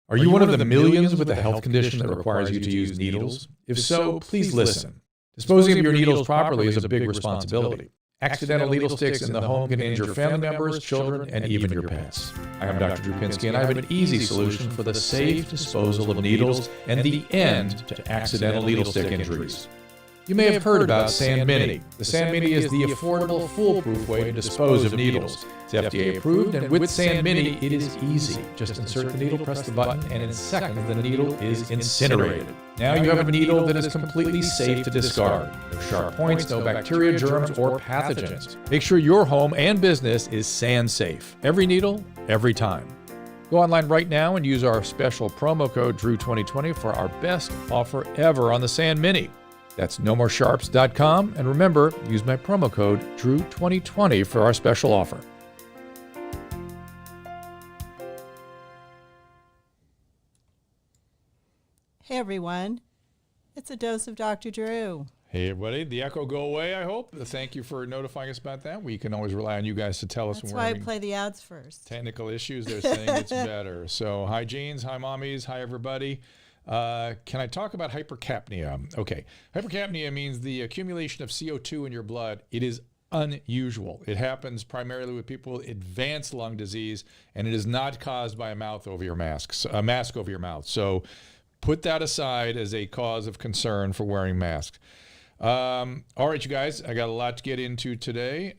Are you one of the millions with a health condition that requires you to use needles? If so, please listen. Disposing of your needles properly is a big responsibility. Accidental needle sticks in the home can injure family members, children, and even your pets. I am Dr. Drew Pinsky, and I have an easy solution for the safe disposal of needles and the end to accidental needle stick injuries. You may have heard about Sand Mini. The Sand Mini is the affordable, foolproof way to dispose of needles. It's FDA approved, and with Sand Mini, it is easy. Just insert the needle, press the button, and in seconds, the needle is incinerated. Now you have a needle that is completely safe to discard. No sharp points, no bacteria, germs, or pathogens. Make sure your home and business is sand safe. Every needle, every time. Go online right now and use our special promo code DREW2020 for our best offer ever on the Sand Mini. That's nomoresharps.com, and remember, use my promo code DREW2020 for our special offer. Hey everyone, it's a dose of Dr. Drew. Hey everybody, the echo go away, I hope. Thank you for notifying us about that. We can always rely on you guys to tell us That's when we're why I having play the ads first. technical issues. They're saying it's better. So hi Jeans, hi mommies, hi everybody. Can I talk about hypercapnia? Okay, hypercapnia means the accumulation of CO2 in your blood. It is unusual. It happens primarily with people with advanced lung disease, and it is not caused by a mask over your mouth. So put that aside as a cause of concern for wearing masks. All right, you guys, I got a lot to get into today.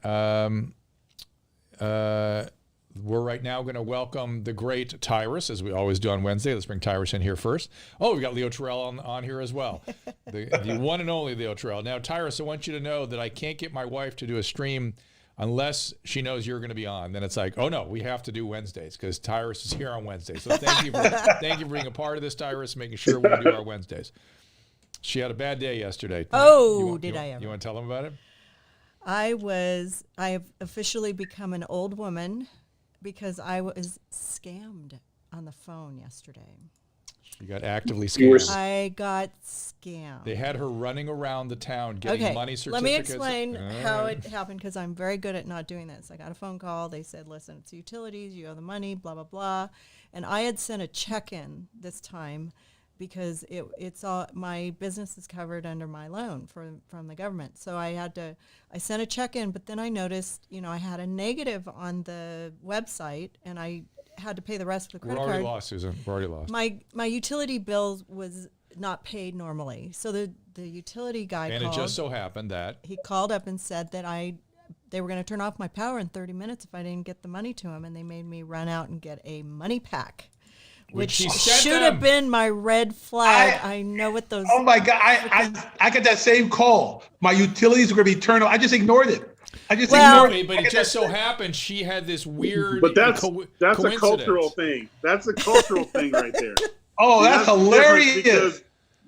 We're right now going to welcome the great Tyrus, as we always do on Wednesday. Let's bring Tyrus in here first. Oh, we got Leo Terrell on here as well. The one and only Leo Terrell. Now, Tyrus, I want you to know that I can't get my wife to do a stream unless she knows you're going to be on. Then it's like, oh no, we have to do Wednesdays because Tyrus is here on Wednesdays. So thank you for being a part of this, Tyrus, making sure we do our Wednesdays. She had a bad day yesterday. Oh, did I ever? You want to tell them about it? I have officially become an old woman because I was scammed on the phone yesterday. You got actively scammed. I got scammed. They had her running around the town getting money certificates. Let me explain how it happened because I'm very good at not doing this. I got a phone call. They said, listen, it's utilities. You owe the money, blah, blah, blah. And I had sent a check in this time because it's all my business is covered under my loan from the government. So I sent a check in, but then I noticed, I had a negative on the website and I had to pay the rest of the credit card. We're already lost, Susan. We're already lost. My utility bill was not paid normally. So the utility guy called. And it just so happened that he called up and said that they were going to turn off my power in 30 minutes if I didn't get the money to him, and they made me run out and get a money pack. Which should have been my red flag. I know what those. Oh my God! I got that same call. My utilities were going to be turned off. I just ignored it. Ignored it. But it just so happened she had this weird. But that's a cultural thing. That's a cultural thing right there. Oh, that's hilarious! Because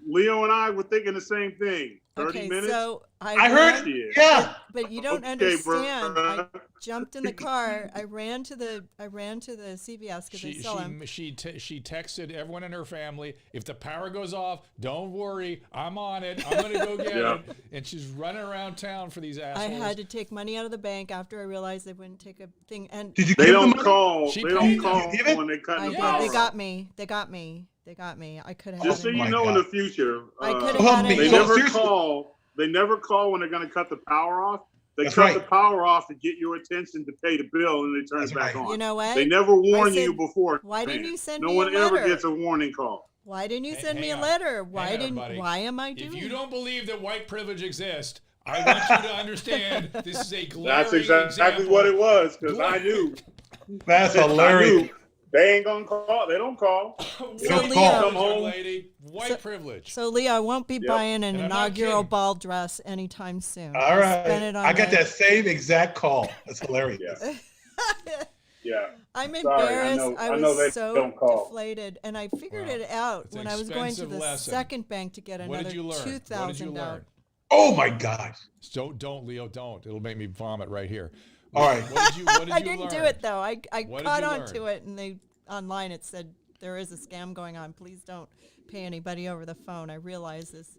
Leo and I were thinking the same thing. 30 minutes. So I heard. Yeah. But you don't understand. I jumped in the car. I ran to the CVS because they sell them. She texted everyone in her family, if the power goes off, don't worry, I'm on it. I'm going to go get it. And she's running around town for these assholes. I had to take money out of the bank after I realized they wouldn't take a thing. And did you? They don't call. They don't call when they cut the power. They got me. I could have. Just so you know, in the future, I could have had they never call. They never call when they're going to cut the power off. They cut the power off to get your attention to pay the bill, and they turn it back on. You know what? They never warn you before. Why didn't you send me a letter? No one ever gets a warning call. Why didn't you send me a letter? Why am I doing? If you don't believe that white privilege exists, I want you to understand this is a glaring That's exactly what it was, because I knew. That's hilarious. They ain't gonna call. They don't call. Come home, lady. White privilege. So, Leo, I won't be buying an inaugural ball dress anytime soon. All right. I got that same exact call. That's hilarious. Yeah. I'm embarrassed. I was so deflated, and I figured it out when I was going to the second bank to get another $2,000 out. Oh my gosh! Don't, Leo, don't. It'll make me vomit right here. All right. What did you I didn't do it though. I caught on to it, and online it said there is a scam going on. Please don't pay anybody over the phone. I realized this,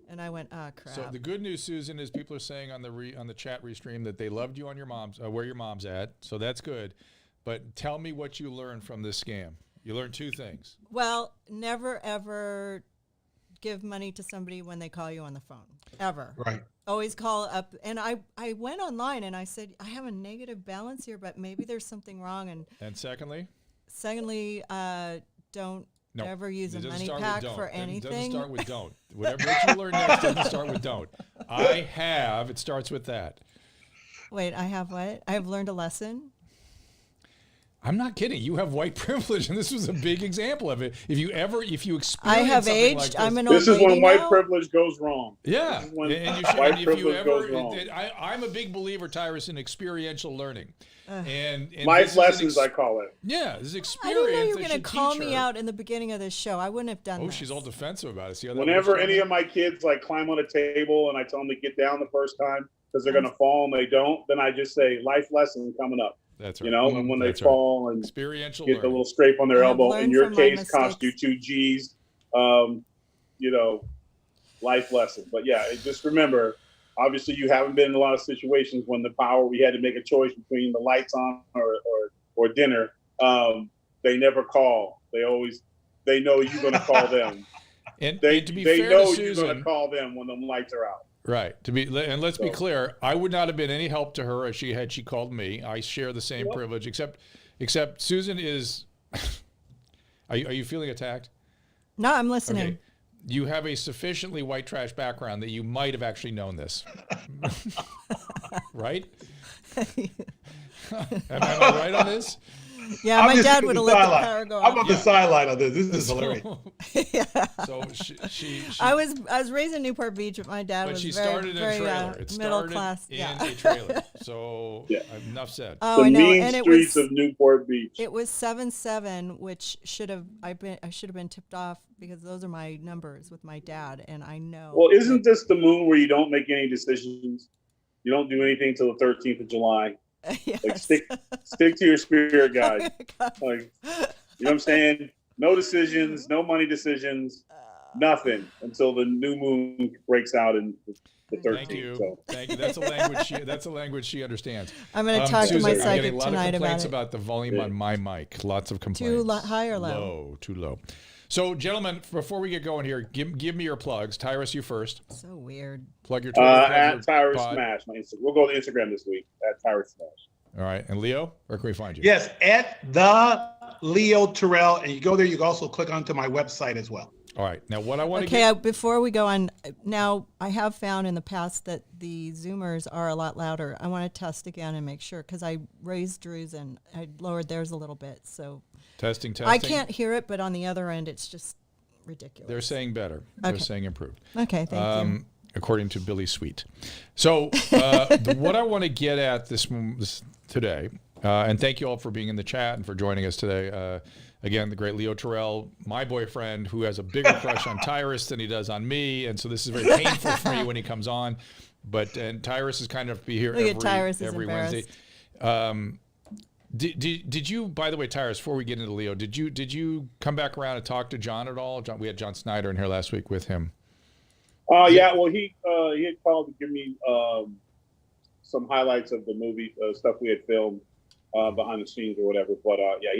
and I went, crap. So the good news, Susan, is people are saying on the chat restream that they loved you on your mom's where your mom's at. So that's good. But tell me what you learned from this scam. You learned two things. Well, never ever give money to somebody when they call you on the phone, ever. Right. Always call up. And I went online and I said, I have a negative balance here, but maybe there's something wrong. And secondly, don't no, ever use a it doesn't money start pack with don't. for It anything. doesn't start with don't. Whatever you learn next doesn't start with don't. It starts with that. Wait, I have what? I have learned a lesson. I'm not kidding. You have white privilege, and this was a big example of it. If you experience I have something aged. like this, I'm an old This is lady when white now. privilege goes wrong. yeah, This is when and you should, white and if you privilege goes ever, wrong. I'm a big believer, Tyrus, in experiential learning, and Life this is lessons, I call it. yeah, this is I experience. didn't know you were that going to should call teach me her. out in the beginning of this show. I wouldn't have done Oh, this. she's all defensive about it. See how that Whenever works, any Tyrus? of my kids like climb on a table and I tell them to get down the first time because they're going to fall and they don't, then I just say life lesson coming up. That's right. You know, and when they That's right. fall and Experiential get the learning. little scrape on their I've elbow, in learned your from my case, cost you mistakes. 2 G's. You know, life lesson. But yeah, just remember, obviously, you haven't been in a lot of situations when we had to make a choice between the lights on or dinner. They never call. They know you're going to call them. And They to be know fair to you're going Susan, to call them when the lights are out. right? And let's be clear, I would not have been any help to her as she called me. I share the same privilege, except Susan is. Are you feeling attacked? No, I'm listening. Okay. You have a sufficiently white trash background that you might have actually known this, right? Am I right on this? Yeah, I'm my just dad on would the have let the sideline. power go I'm out. on the sideline of this. This is hilarious. So she I was raised in Newport Beach, but my dad but was she very, started in a very trailer. It middle started class. in Yeah. a trailer. So Yeah. enough said. Oh, The I know. mean And it streets was of Newport Beach. 7-7, which I should have been tipped off because those are my numbers with my dad, and I know. Well, isn't this the moon where you don't make any decisions? You don't do anything till the 13th of July. Yes. Like stick to your spirit guide. Like, you know what I'm saying? No decisions, no money decisions, nothing until the new moon breaks out in the 13th. Thank you. So. Thank you. That's a language she understands. I'm going to talk to Susan, my I'm getting psychic a lot tonight of complaints about it. about the volume on my mic. Lots of complaints. Too high or low? Too low. So, gentlemen, before we get going here, give me your plugs. Tyrus, you first. So weird. Plug your Twitter. plug At your Tyrus pod. Smash. We'll go to Instagram this week at Tyrus Smash. All right. And Leo, where can we find you? Yes, at the Leo Terrell, and you go there. You can also click onto my website as well. All right. Now, what I want to Okay, before we go on, now I have found in the past that the Zoomers are a lot louder. I want to test again and make sure because I raised Drew's and I lowered theirs a little bit. So testing. I can't hear it, but on the other end, it's just ridiculous. They're saying better. They're saying improved. Okay, thank you. According to Billy Sweet. So what I want to get at this today, and thank you all for being in the chat and for joining us today. Again, the great Leo Terrell, my boyfriend, who has a bigger crush on Tyrus than he does on me, and so this is very painful for me when he comes on. And Tyrus is kind enough to be here every Wednesday. Did you, by the way, Tyrus, before we get into Leo, did you come back around and talk to John at all? We had John Snyder in here last week with him. Yeah, well, he had called to give me some highlights of the movie, stuff we had filmed behind the scenes or whatever. But yeah,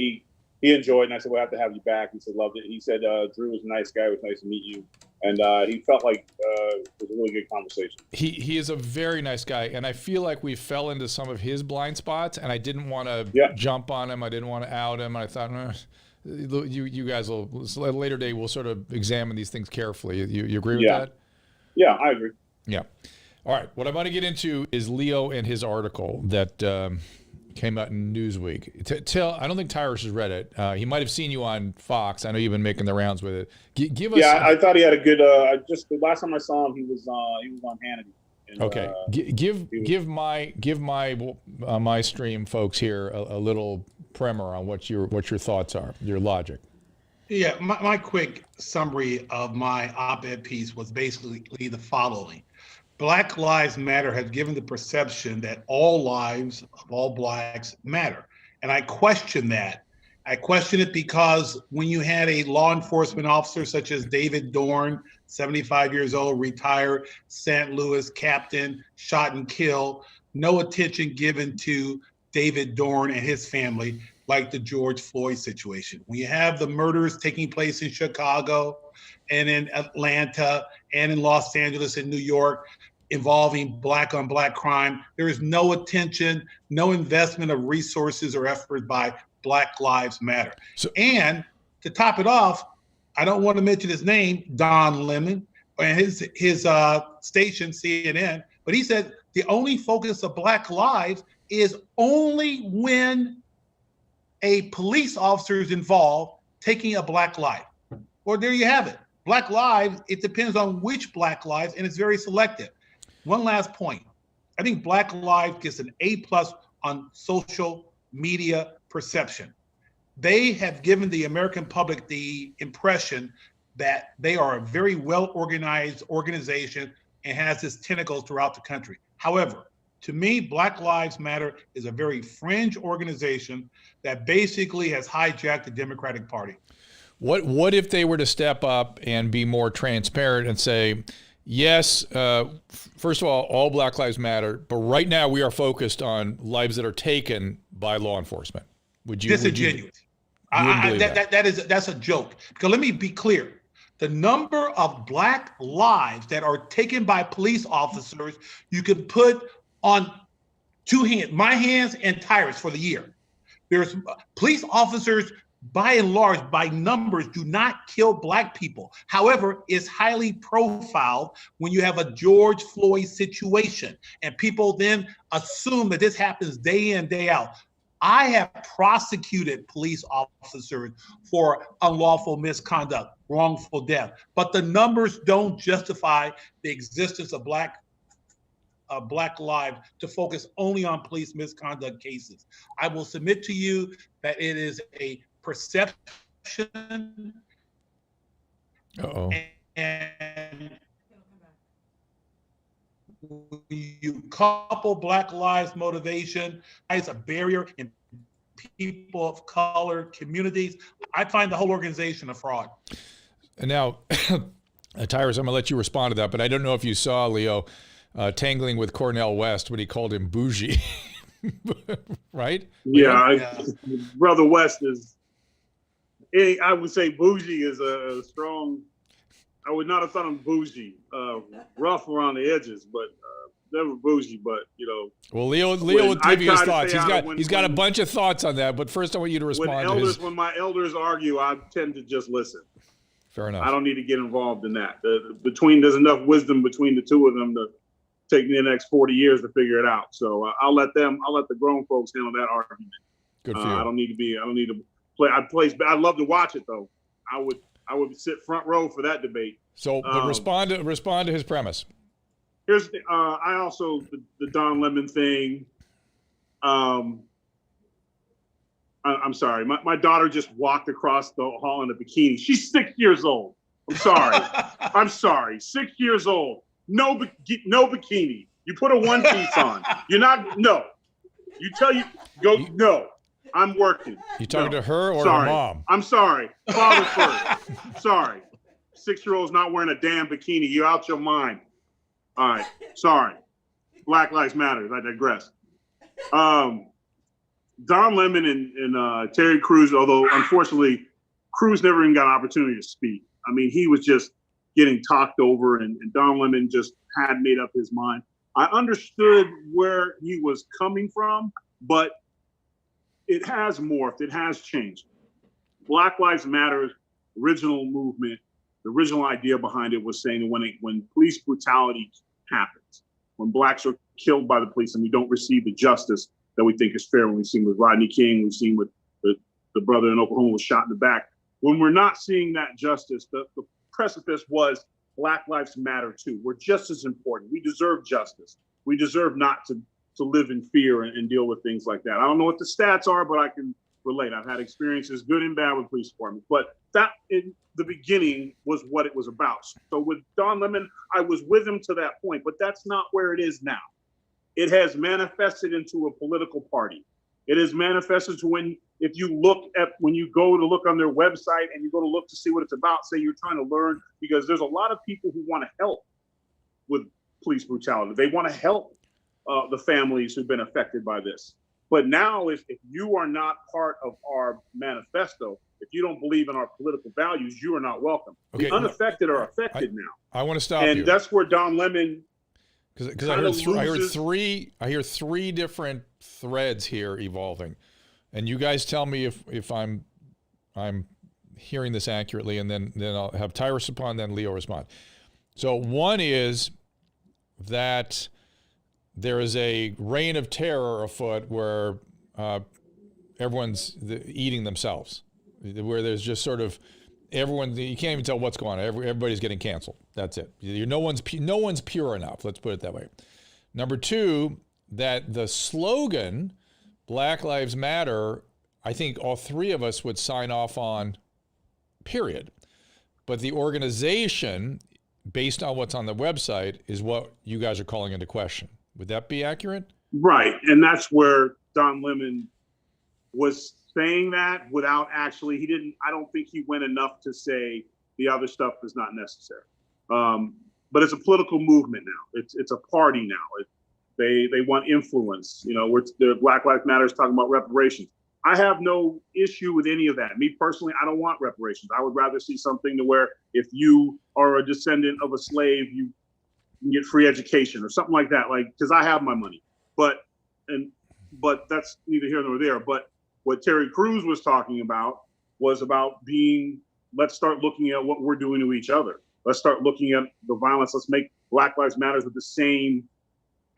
he enjoyed it, and I said, we'll have to have you back. He said, loved it. He said, Drew was a nice guy. It was nice to meet you. And he felt like it was a really good conversation. He is a very nice guy, and I feel like we fell into some of his blind spots, and I didn't want to jump on him. I didn't want to out him. I thought, you guys will, at a later day, we'll sort of examine these things carefully. You agree with that? Yeah, I agree. Yeah. All right. What I'm going to get into is Leo and his article that came out in Newsweek. I don't think Tyrus has read it. He might have seen you on Fox. I know you've been making the rounds with it. Give us. Yeah, I thought he had a good. Just the last time I saw him, he was on Hannity. And, okay. Give my stream folks here a little primer on what your thoughts are, your logic. Yeah, my quick summary of my op-ed piece was basically the following. Black Lives Matter has given the perception that all lives of all blacks matter. And I question that. I question it because when you had a law enforcement officer such as David Dorn, 75 years old, retired, St. Louis captain, shot and killed, no attention given to David Dorn and his family. like the George Floyd situation. When you have the murders taking place in Chicago and in Atlanta and in Los Angeles and New York involving black on black crime, there is no attention, no investment of resources or effort by Black Lives Matter. And to top it off, I don't want to mention his name, Don Lemon, and his station, CNN, but he said the only focus of Black lives is only when a police officer is involved taking a Black life. Well, there you have it. Black lives, it depends on which Black lives, and it's very selective. One last point. I think Black lives gets an A+ on social media perception. They have given the American public the impression that they are a very well-organized organization and has its tentacles throughout the country. However, to me, Black Lives Matter is a very fringe organization that basically has hijacked the Democratic Party. What if they were to step up and be more transparent and say, yes, first of all Black Lives Matter, but right now we are focused on lives that are taken by law enforcement? Would you? Disingenuous. That's a joke. Because let me be clear. The number of Black lives that are taken by police officers, you can put on two hands, my hands and Tyrus for the year. There's police officers, by and large, by numbers, do not kill Black people. However, it's highly profiled when you have a George Floyd situation, and people then assume that this happens day in, day out. I have prosecuted police officers for unlawful misconduct, wrongful death, but the numbers don't justify the existence of Black lives to focus only on police misconduct cases. I will submit to you that it is a perception. And you couple Black lives motivation as a barrier in people of color communities, I find the whole organization a fraud. And now, Tyrus, I'm gonna let you respond to that, but I don't know if you saw Leo tangling with Cornel West when he called him bougie, right? Yeah, Brother West is, I would say bougie is a strong, I would not have thought him bougie, rough around the edges, but never bougie, but you know. Well, Leo will give you his thoughts. He's got a bunch of thoughts on that, but first I want you to respond. When my elders argue, I tend to just listen. Fair enough. I don't need to get involved in that. There's enough wisdom between the two of them to take me the next 40 years to figure it out. So I'll let the grown folks handle that argument. Good for you. I don't need to play. I'd love to watch it though. I would sit front row for that debate. So, but respond to his premise. Here's I also the Don Lemon thing. I'm sorry. My daughter just walked across the hall in a bikini. She's 6 years old. I'm sorry. I'm sorry. 6 years old. No bikini. You put a one piece on. You're not. No. No. I'm working. You talking to her or sorry. her mom? I'm sorry. Father first. Sorry. 6-year-old's not wearing a damn bikini. You're out your mind. All right. Sorry. Black Lives Matter. I digress. Don Lemon and Terry Crews, although unfortunately Crews never even got an opportunity to speak. I mean, he was just getting talked over, and Don Lemon just had made up his mind. I understood where he was coming from, but it has morphed. It has changed. Black Lives Matter's original movement, the original idea behind it was saying that when police brutality happens, when blacks are killed by the police and we don't receive the justice that we think is fair, when we've seen with Rodney King, we've seen with the brother in Oklahoma was shot in the back. When we're not seeing that justice, the precipice was Black Lives Matter too. We're just as important. We deserve justice. We deserve not to live in fear and deal with things like that. I don't know what the stats are, but I can relate. I've had experiences, good and bad, with police departments. But that in the beginning was what it was about. So with Don Lemon, I was with him to that point, but that's not where it is now. It has manifested into a political party. It has manifested to when you go to look on their website and you go to look to see what it's about, say you're trying to learn, because there's a lot of people who want to help with police brutality. They want to help the families who've been affected by this. But now, if you are not part of our manifesto, if you don't believe in our political values, you are not welcome. Okay. The unaffected are affected now. I want to stop you. And that's where Don Lemon, because I hear three different threads here evolving, and you guys tell me if I'm hearing this accurately, and then I'll have Tyrus respond, then Leo respond. So one is that there is a reign of terror afoot where everyone's eating themselves, where there's just sort of everyone, you can't even tell what's going on. Everybody's getting canceled. That's it. No one's pure enough. Let's put it that way. Number two, that the slogan Black Lives Matter, I think all three of us would sign off on, period. But the organization, based on what's on the website, is what you guys are calling into question. Would that be accurate? Right. And that's where Don Lemon was saying that without actually, I don't think he went enough to say the other stuff is not necessary. But it's a political movement now. It's a party now. They want influence. The Black Lives Matter is talking about reparations. I have no issue with any of that. Me personally, I don't want reparations. I would rather see something to where if you are a descendant of a slave, you can get free education or something like that. Because I have my money. But that's neither here nor there. But what Terry Crews was talking about was about let's start looking at what we're doing to each other. Let's start looking at the violence. Let's make Black Lives Matter with the same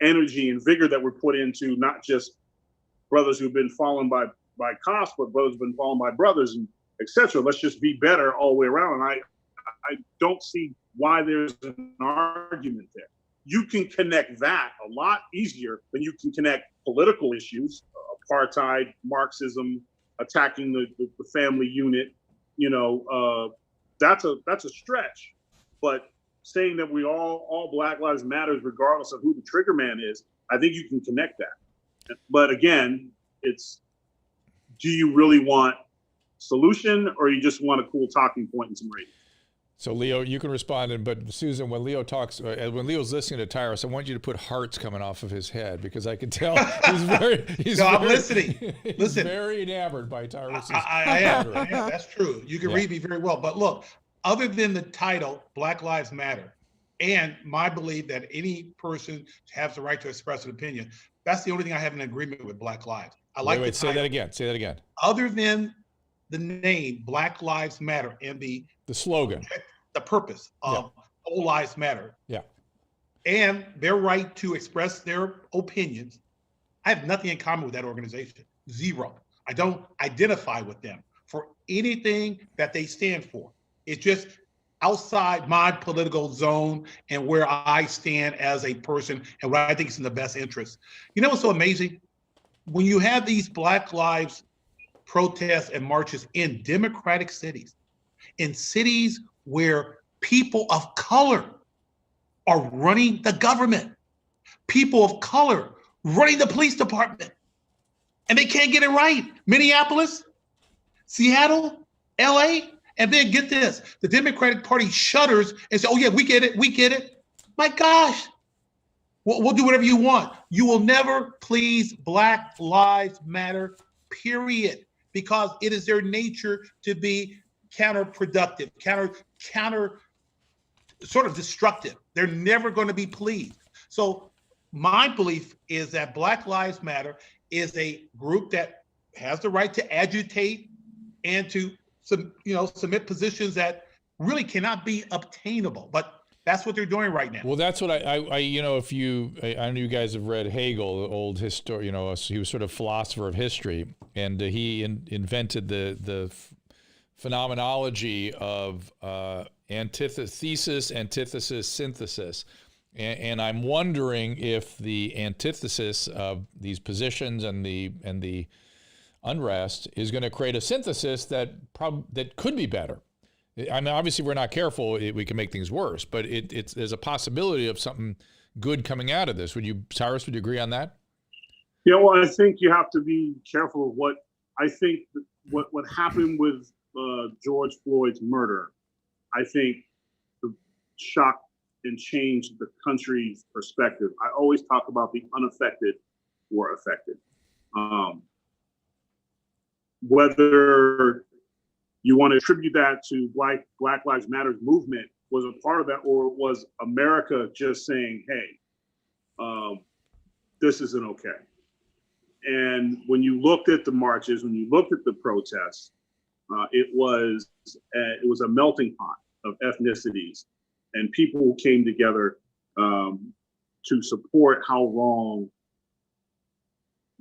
energy and vigor that we're put into not just brothers who've been fallen by cops, but brothers who've been fallen by brothers, and etc. Let's just be better all the way around. And I don't see why there's an argument there. You can connect that a lot easier than you can connect political issues, apartheid, Marxism, attacking the family unit. That's a stretch. But saying that we all Black Lives Matters, regardless of who the trigger man is, I think you can connect that. But again, do you really want solution, or you just want a cool talking point and some ratings? So Leo, you can respond, but Susan, when Leo talks, when Leo's listening to Tyrus, I want you to put hearts coming off of his head, because I can tell I'm listening. He's very enamored by Tyrus. I am. That's true. You can read me very well. But look, other than the title, Black Lives Matter, and my belief that any person has the right to express an opinion, that's the only thing I have in agreement with Black Lives. Wait, say that again. Say that again. Other than the name Black Lives Matter and the slogan, the purpose of All Lives Matter, and their right to express their opinions, I have nothing in common with that organization. Zero. I don't identify with them for anything that they stand for. It's just outside my political zone and where I stand as a person and what I think is in the best interest. You know what's so amazing? When you have these Black Lives protests and marches in democratic cities, in cities where people of color are running the government, people of color running the police department, and they can't get it right. Minneapolis, Seattle, LA, and then get this, the Democratic Party shudders and says, oh yeah, we get it. My gosh, we'll do whatever you want. You will never please Black Lives Matter, period, because it is their nature to be counterproductive, counter sort of destructive. They're never going to be pleased. So my belief is that Black Lives Matter is a group that has the right to agitate and to submit positions that really cannot be obtainable. But that's what they're doing right now. Well, that's what I know you guys have read Hegel, the old historian, he was sort of philosopher of history, and he invented the phenomenology of antithesis, synthesis. And I'm wondering if the antithesis of these positions and the unrest is going to create a synthesis that could be better. I mean, obviously, we're not careful, we can make things worse, but there's a possibility of something good coming out of this. Tyrus, would you agree on that? Yeah, well, I think you have to be careful of what happened with George Floyd's murder. I think the shock and changed the country's perspective. I always talk about the unaffected were affected. Whether you want to attribute that to Black Lives Matter movement was a part of that, or was America just saying, hey, this isn't okay. And when you looked at the marches, when you looked at the protests, it was a melting pot of ethnicities and people who came together to support how wrong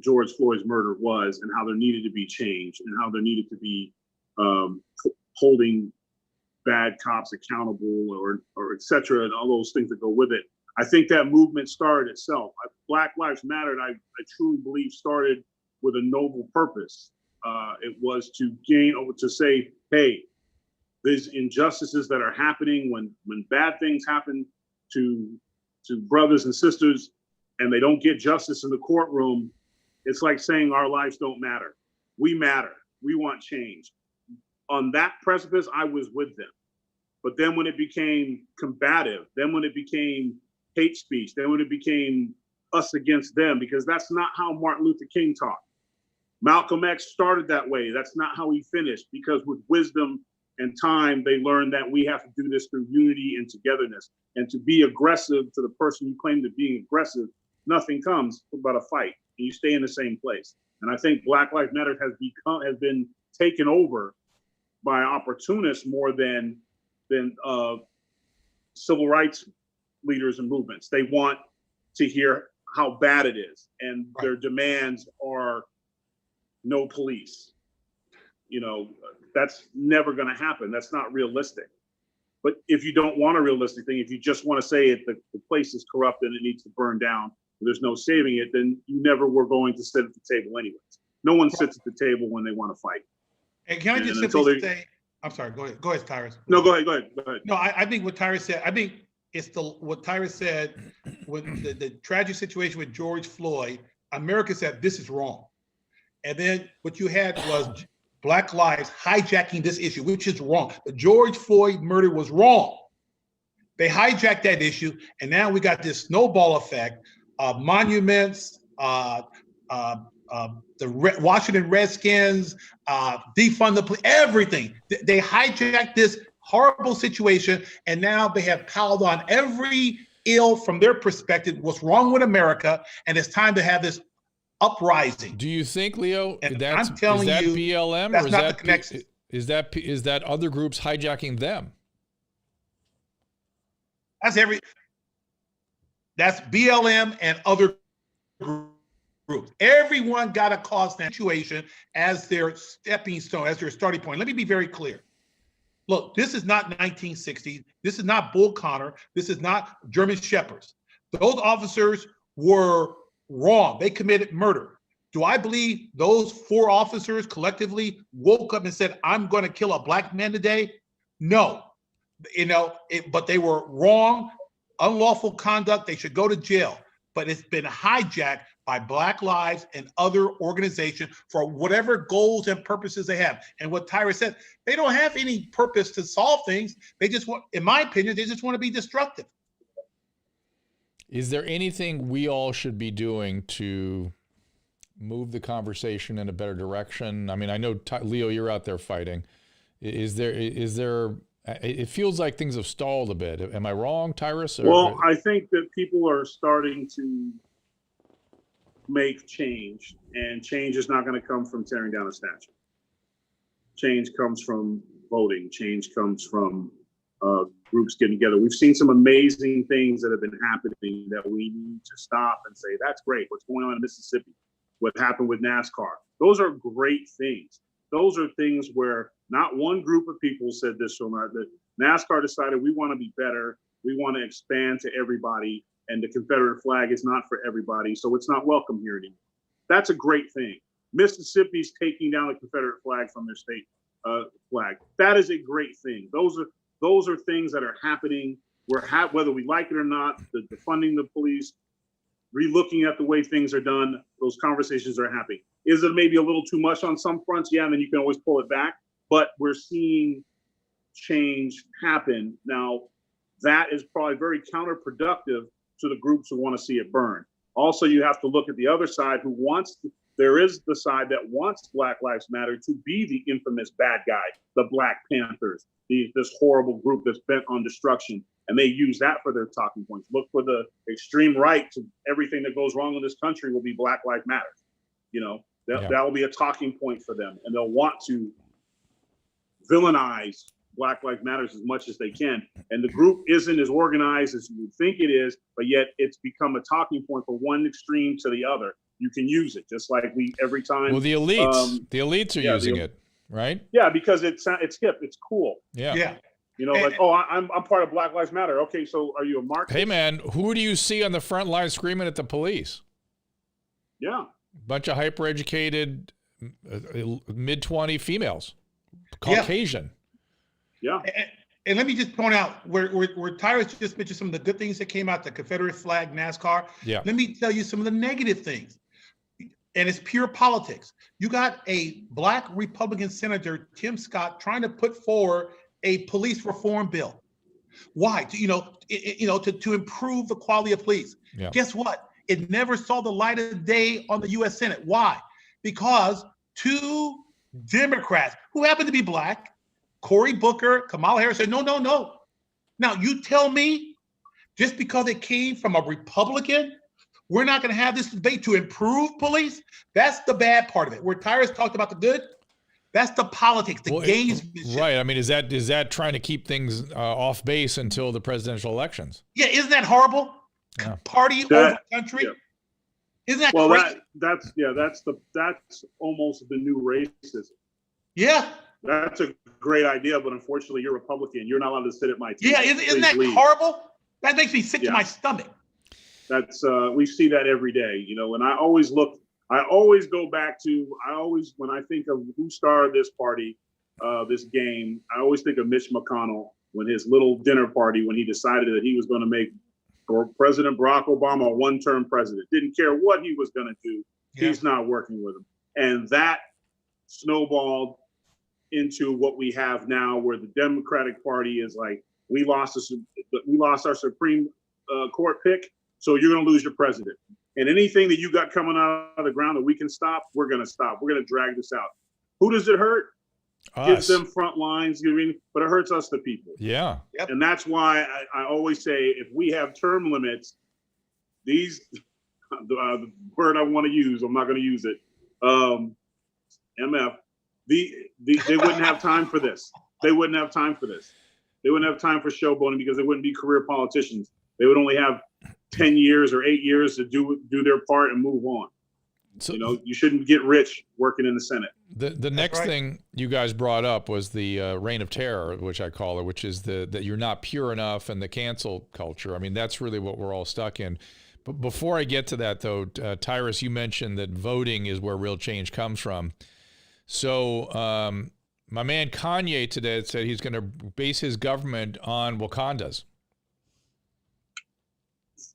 George Floyd's murder was, and how there needed to be change, and how there needed to be holding bad cops accountable, or et cetera, and all those things that go with it. I think that movement started itself. Black Lives Matter, I truly believe, started with a noble purpose. It was to to say, hey, there's injustices that are happening when bad things happen to brothers and sisters, and they don't get justice in the courtroom. It's like saying our lives don't matter. We matter. We want change. On that precipice, I was with them. But then when it became combative, then when it became hate speech, then when it became us against them, because that's not how Martin Luther King talked. Malcolm X started that way. That's not how he finished, because with wisdom and time, they learned that we have to do this through unity and togetherness. And to be aggressive to the person you claim to be aggressive, nothing comes but a fight, and you stay in the same place. And I think Black Lives Matter has been taken over by opportunists more than civil rights leaders and movements. They want to hear how bad it is, and their demands are no police. That's never going to happen. That's not realistic. But if you don't want a realistic thing, if you just want to say the place is corrupt and it needs to burn down, there's no saving it, then you never were going to sit at the table anyways. No one sits at the table when they want to fight. And can I just simply say, I'm sorry, go ahead, Tyrus. No, go ahead. No, I think what Tyrus said, what Tyrus said with the tragic situation with George Floyd, America said this is wrong. And then what you had was Black Lives hijacking this issue, which is wrong. The George Floyd murder was wrong. They hijacked that issue, and now we got this snowball effect of monuments, the Washington Redskins, defund the police, everything. They hijacked this horrible situation, and now they have piled on every ill from their perspective, what's wrong with America, and it's time to have this uprising. Do you think, Leo, and that's, I'm telling is that you, BLM, that's or is not that the connection. Is that other groups hijacking them? That's BLM and other groups. Everyone got to cause that situation as their stepping stone, as their starting point. Let me be very clear. Look, this is not 1960s. This is not Bull Connor. This is not German Shepherds. Those officers were wrong. They committed murder. Do I believe those 4 officers collectively woke up and said, I'm going to kill a black man today? No. But they were wrong, unlawful conduct. They should go to jail. But it's been hijacked by Black Lives and other organizations for whatever goals and purposes they have. And what Tyrus said, they don't have any purpose to solve things. They just want, in my opinion, they just want to be destructive. Is there anything we all should be doing to move the conversation in a better direction? I mean, I know, Leo, you're out there fighting. Is there, it feels like things have stalled a bit. Am I wrong, Tyrus? Well, I think that people are starting to make change, and change is not going to come from tearing down a statue. Change comes from voting. Change comes from groups getting together. We've seen some amazing things that have been happening that we need to stop and say, that's great. What's going on in Mississippi? What happened with NASCAR? Those are great things. Those are things where not one group of people said this or not. That NASCAR decided we want to be better. We want to expand to everybody, and the Confederate flag is not for everybody, so it's not welcome here anymore. That's a great thing. Mississippi's taking down the Confederate flag from their state flag. That is a great thing. Those are things that are happening. Whether we like it or not, the defunding the police, relooking at the way things are done, those conversations are happening. Is it maybe a little too much on some fronts? Yeah, and then you can always pull it back. But we're seeing change happen. Now, that is probably very counterproductive to the groups who want to see it burn. Also, you have to look at the other side who wants there is the side that wants Black Lives Matter to be the infamous bad guy, the Black Panthers, this horrible group that's bent on destruction. And they use that for their talking points. Look for the extreme right to everything that goes wrong in this country will be Black Lives Matter. That will be a talking point for them. And they'll want to villainize Black Lives Matter as much as they can. And the group isn't as organized as you would think it is, but yet it's become a talking point for one extreme to the other. You can use it just like every time. Well, the elites are using it, right? Yeah, because it's hip, it's cool. Yeah. I'm part of Black Lives Matter. Okay, so are you a Marxist? Hey, man, who do you see on the front line screaming at the police? Yeah. Bunch of hyper-educated, mid-20 females, Caucasian. Yeah. And let me just point out where Tyrus just mentioned some of the good things that came out, the Confederate flag, NASCAR. Yeah. Let me tell you some of the negative things. And it's pure politics. You got a Black Republican Senator, Tim Scott, trying to put forward a police reform bill. Why? To improve the quality of police. Yeah. Guess what? It never saw the light of day on the U.S. Senate. Why? Because two Democrats who happen to be Black, Cory Booker, Kamala Harris, said, no. Now, you tell me, just because it came from a Republican, we're not going to have this debate to improve police? That's the bad part of it. Where Tyrus talked about the good, that's the politics, the games. Right. I mean, is that trying to keep things off base until the presidential elections? Yeah, isn't that horrible? Yeah. Party over country. Yeah. Isn't that crazy? That's almost the new racism. Yeah. That's a great idea, but unfortunately, you're Republican. You're not allowed to sit at my table. Yeah, isn't that horrible? That makes me sick to my stomach. That's we see that every day, and I always go back to, when I think of who started this party, this game, I always think of Mitch McConnell when his little dinner party, when he decided that he was going to make President Barack Obama a one-term president. Didn't care what he was going to do. Yeah. He's not working with him. And that snowballed into what we have now, where the Democratic Party is like, we lost our Supreme Court pick, so you're going to lose your president. And anything that you got coming out of the ground that we can stop, we're going to stop. We're going to drag this out. Who does it hurt? Gives them front lines, but it hurts us, the people. Yeah. Yep. And that's why I always say, if we have term limits, the word I want to use, I'm not going to use it, MF, they wouldn't have time for this. They wouldn't have time for this. They wouldn't have time for showboating, because they wouldn't be career politicians. They would only have 10 years or 8 years to do their part and move on. So, you shouldn't get rich working in the Senate. The next thing you guys brought up was the reign of terror, which I call it, which is that you're not pure enough, and the cancel culture. I mean, that's really what we're all stuck in. But before I get to that, though, Tyrus, you mentioned that voting is where real change comes from. So my man Kanye today said he's going to base his government on Wakandas.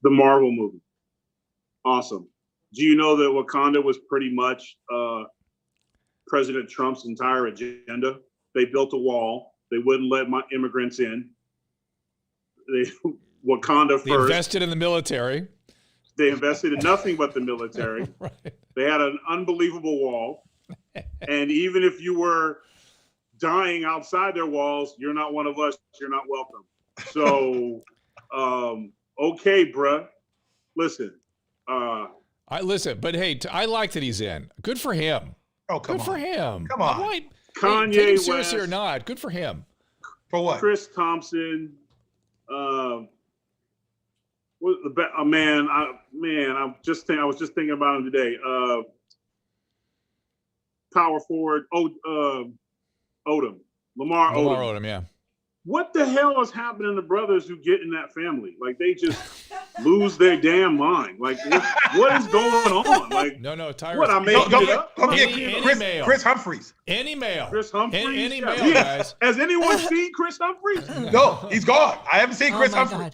The Marvel movie. Awesome. Do you know that Wakanda was pretty much President Trump's entire agenda? They built a wall. They wouldn't let immigrants in. Wakanda first. They invested in the military. They invested in nothing but the military. Right. They had an unbelievable wall. And even if you were dying outside their walls, you're not one of us. You're not welcome. So, okay, bruh. Listen. But hey, I like that he's in. Good for him. Oh, come on. Good for him. Come on. Kanye take him West, seriously or not, good for him. For what? Chris Thompson. I was just thinking about him today. Power forward. Odom. Lamar Odom. Yeah. What the hell is happening to brothers who get in that family? Like, they just lose their damn mind. Like, what is going on? Like, no, Tyrus. What, I made it up? Chris Humphreys. Any male. Chris Humphreys. Any male, guys. Has anyone seen Chris Humphreys? No, he's gone. I haven't seen Chris Humphreys.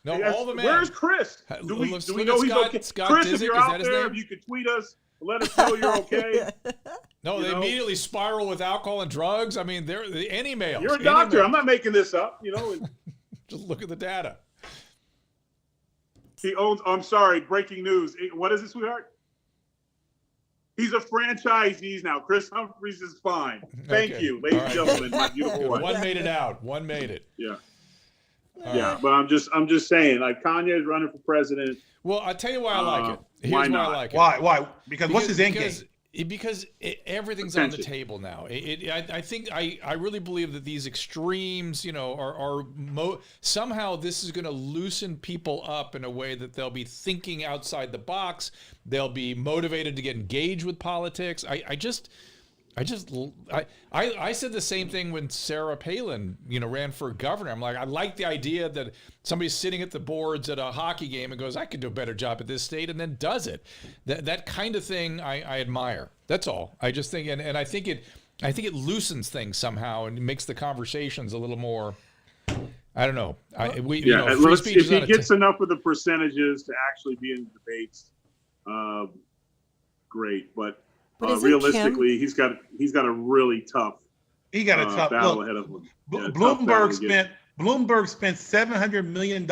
No, all the men. Where's Chris? Do we know he's okay? Chris, if you're out there, if you could tweet us, let us know you're okay. No, they immediately spiral with alcohol and drugs. I mean, they're any males. You're a doctor. I'm not making this up. Just look at the data. He owns. I'm sorry. Breaking news. What is it, sweetheart? He's a franchisee now. Chris Humphries is fine. Thank you, ladies and gentlemen. My beautiful wife. One made it out. One made it. Yeah. Yeah, but I'm just saying, like, Kanye is running for president. Well, I'll tell you why I like it. Here's why why not? I like it. Why? Because what's his end game? Because everything's on the table now. I think I really believe that these extremes, are somehow this is going to loosen people up in a way that they'll be thinking outside the box. They'll be motivated to get engaged with politics. I said the same thing when Sarah Palin, ran for governor. I'm like, I like the idea that somebody's sitting at the boards at a hockey game and goes, I could do a better job at this state, and then does it. That kind of thing I admire. That's all. I just think, and I think it loosens things somehow and makes the conversations a little more. I don't know. Free speech if he gets enough of the percentages to actually be in debates, great. But realistically, he's got a really tough. He got a tough battle ahead of him. Bloomberg spent $700 million,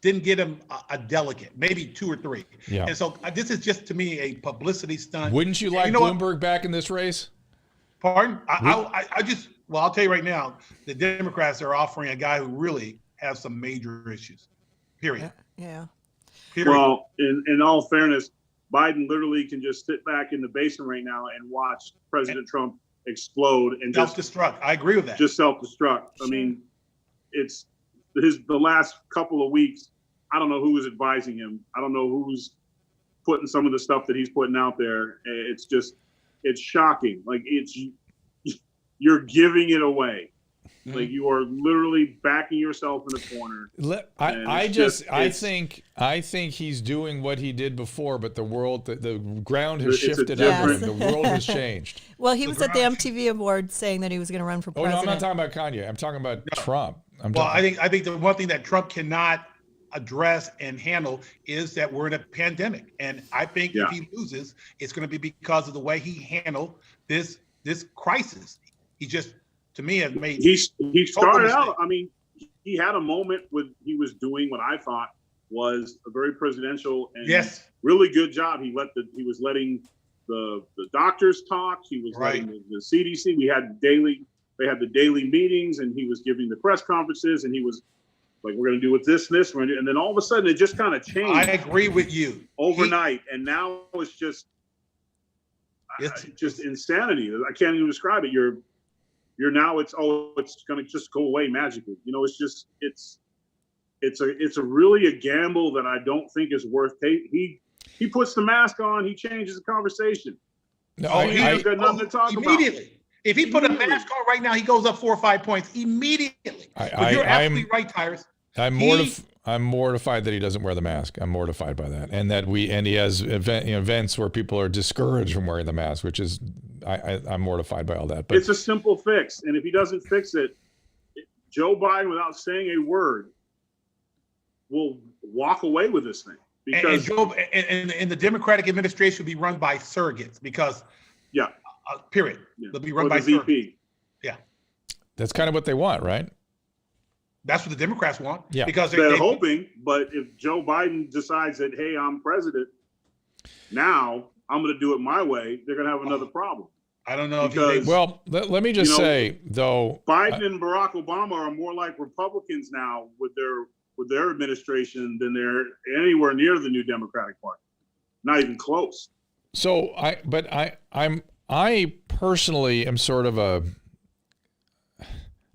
didn't get him a delegate, maybe 2 or 3. Yeah. And so this is just to me a publicity stunt. Wouldn't you like Bloomberg back in this race? Pardon? I'll tell you right now, the Democrats are offering a guy who really has some major issues. Period. Yeah. Period. Well, in all fairness, Biden literally can just sit back in the basement right now and watch President Trump explode and self-destruct. I agree with that. Just self-destruct. I mean, it's the last couple of weeks. I don't know who was advising him. I don't know who's putting some of the stuff that he's putting out there. It's shocking. Like you're giving it away. Like you are literally backing yourself in a corner. I think he's doing what he did before, but the ground has shifted over him. The world has changed. Well, he was at the MTV Awards saying that he was going to run for president. Oh no, I'm not talking about Kanye. I'm talking about Trump. I think the one thing that Trump cannot address and handle is that we're in a pandemic, and I think if he loses, it's going to be because of the way he handled this crisis. He just. To me, has made he started out. I mean, he had a moment when he was doing what I thought was a very presidential and really good job. He was letting the doctors talk. He was letting the CDC. They had the daily meetings, and he was giving the press conferences, and he was like, "We're going to do with this, and this," and then all of a sudden, it just kind of changed. I agree with you overnight, and now it's just insanity. I can't even describe it. You're now it's going to just go away magically. It's really a gamble that I don't think is worth taking. He puts the mask on. He changes the conversation. He's got nothing to talk immediately. about. If he put a mask on right now, he goes up 4 or 5 points immediately. You're absolutely right, Tyrus. I'm mortified that he doesn't wear the mask. I'm mortified by that, and he has events where people are discouraged from wearing the mask, which is I'm mortified by all that. But it's a simple fix, and if he doesn't fix it, Joe Biden, without saying a word, will walk away with this thing. Because and the Democratic administration will be run by surrogates because period. Yeah. They'll be run by surrogates. Yeah, that's kind of what they want, right? That's what the Democrats want. Yeah, because they're hoping. But if Joe Biden decides that, hey, I'm president, now I'm going to do it my way, they're going to have another problem. I don't know. Let me just say though, Biden and Barack Obama are more like Republicans now with their administration than they're anywhere near the new Democratic Party. Not even close. So I personally am sort of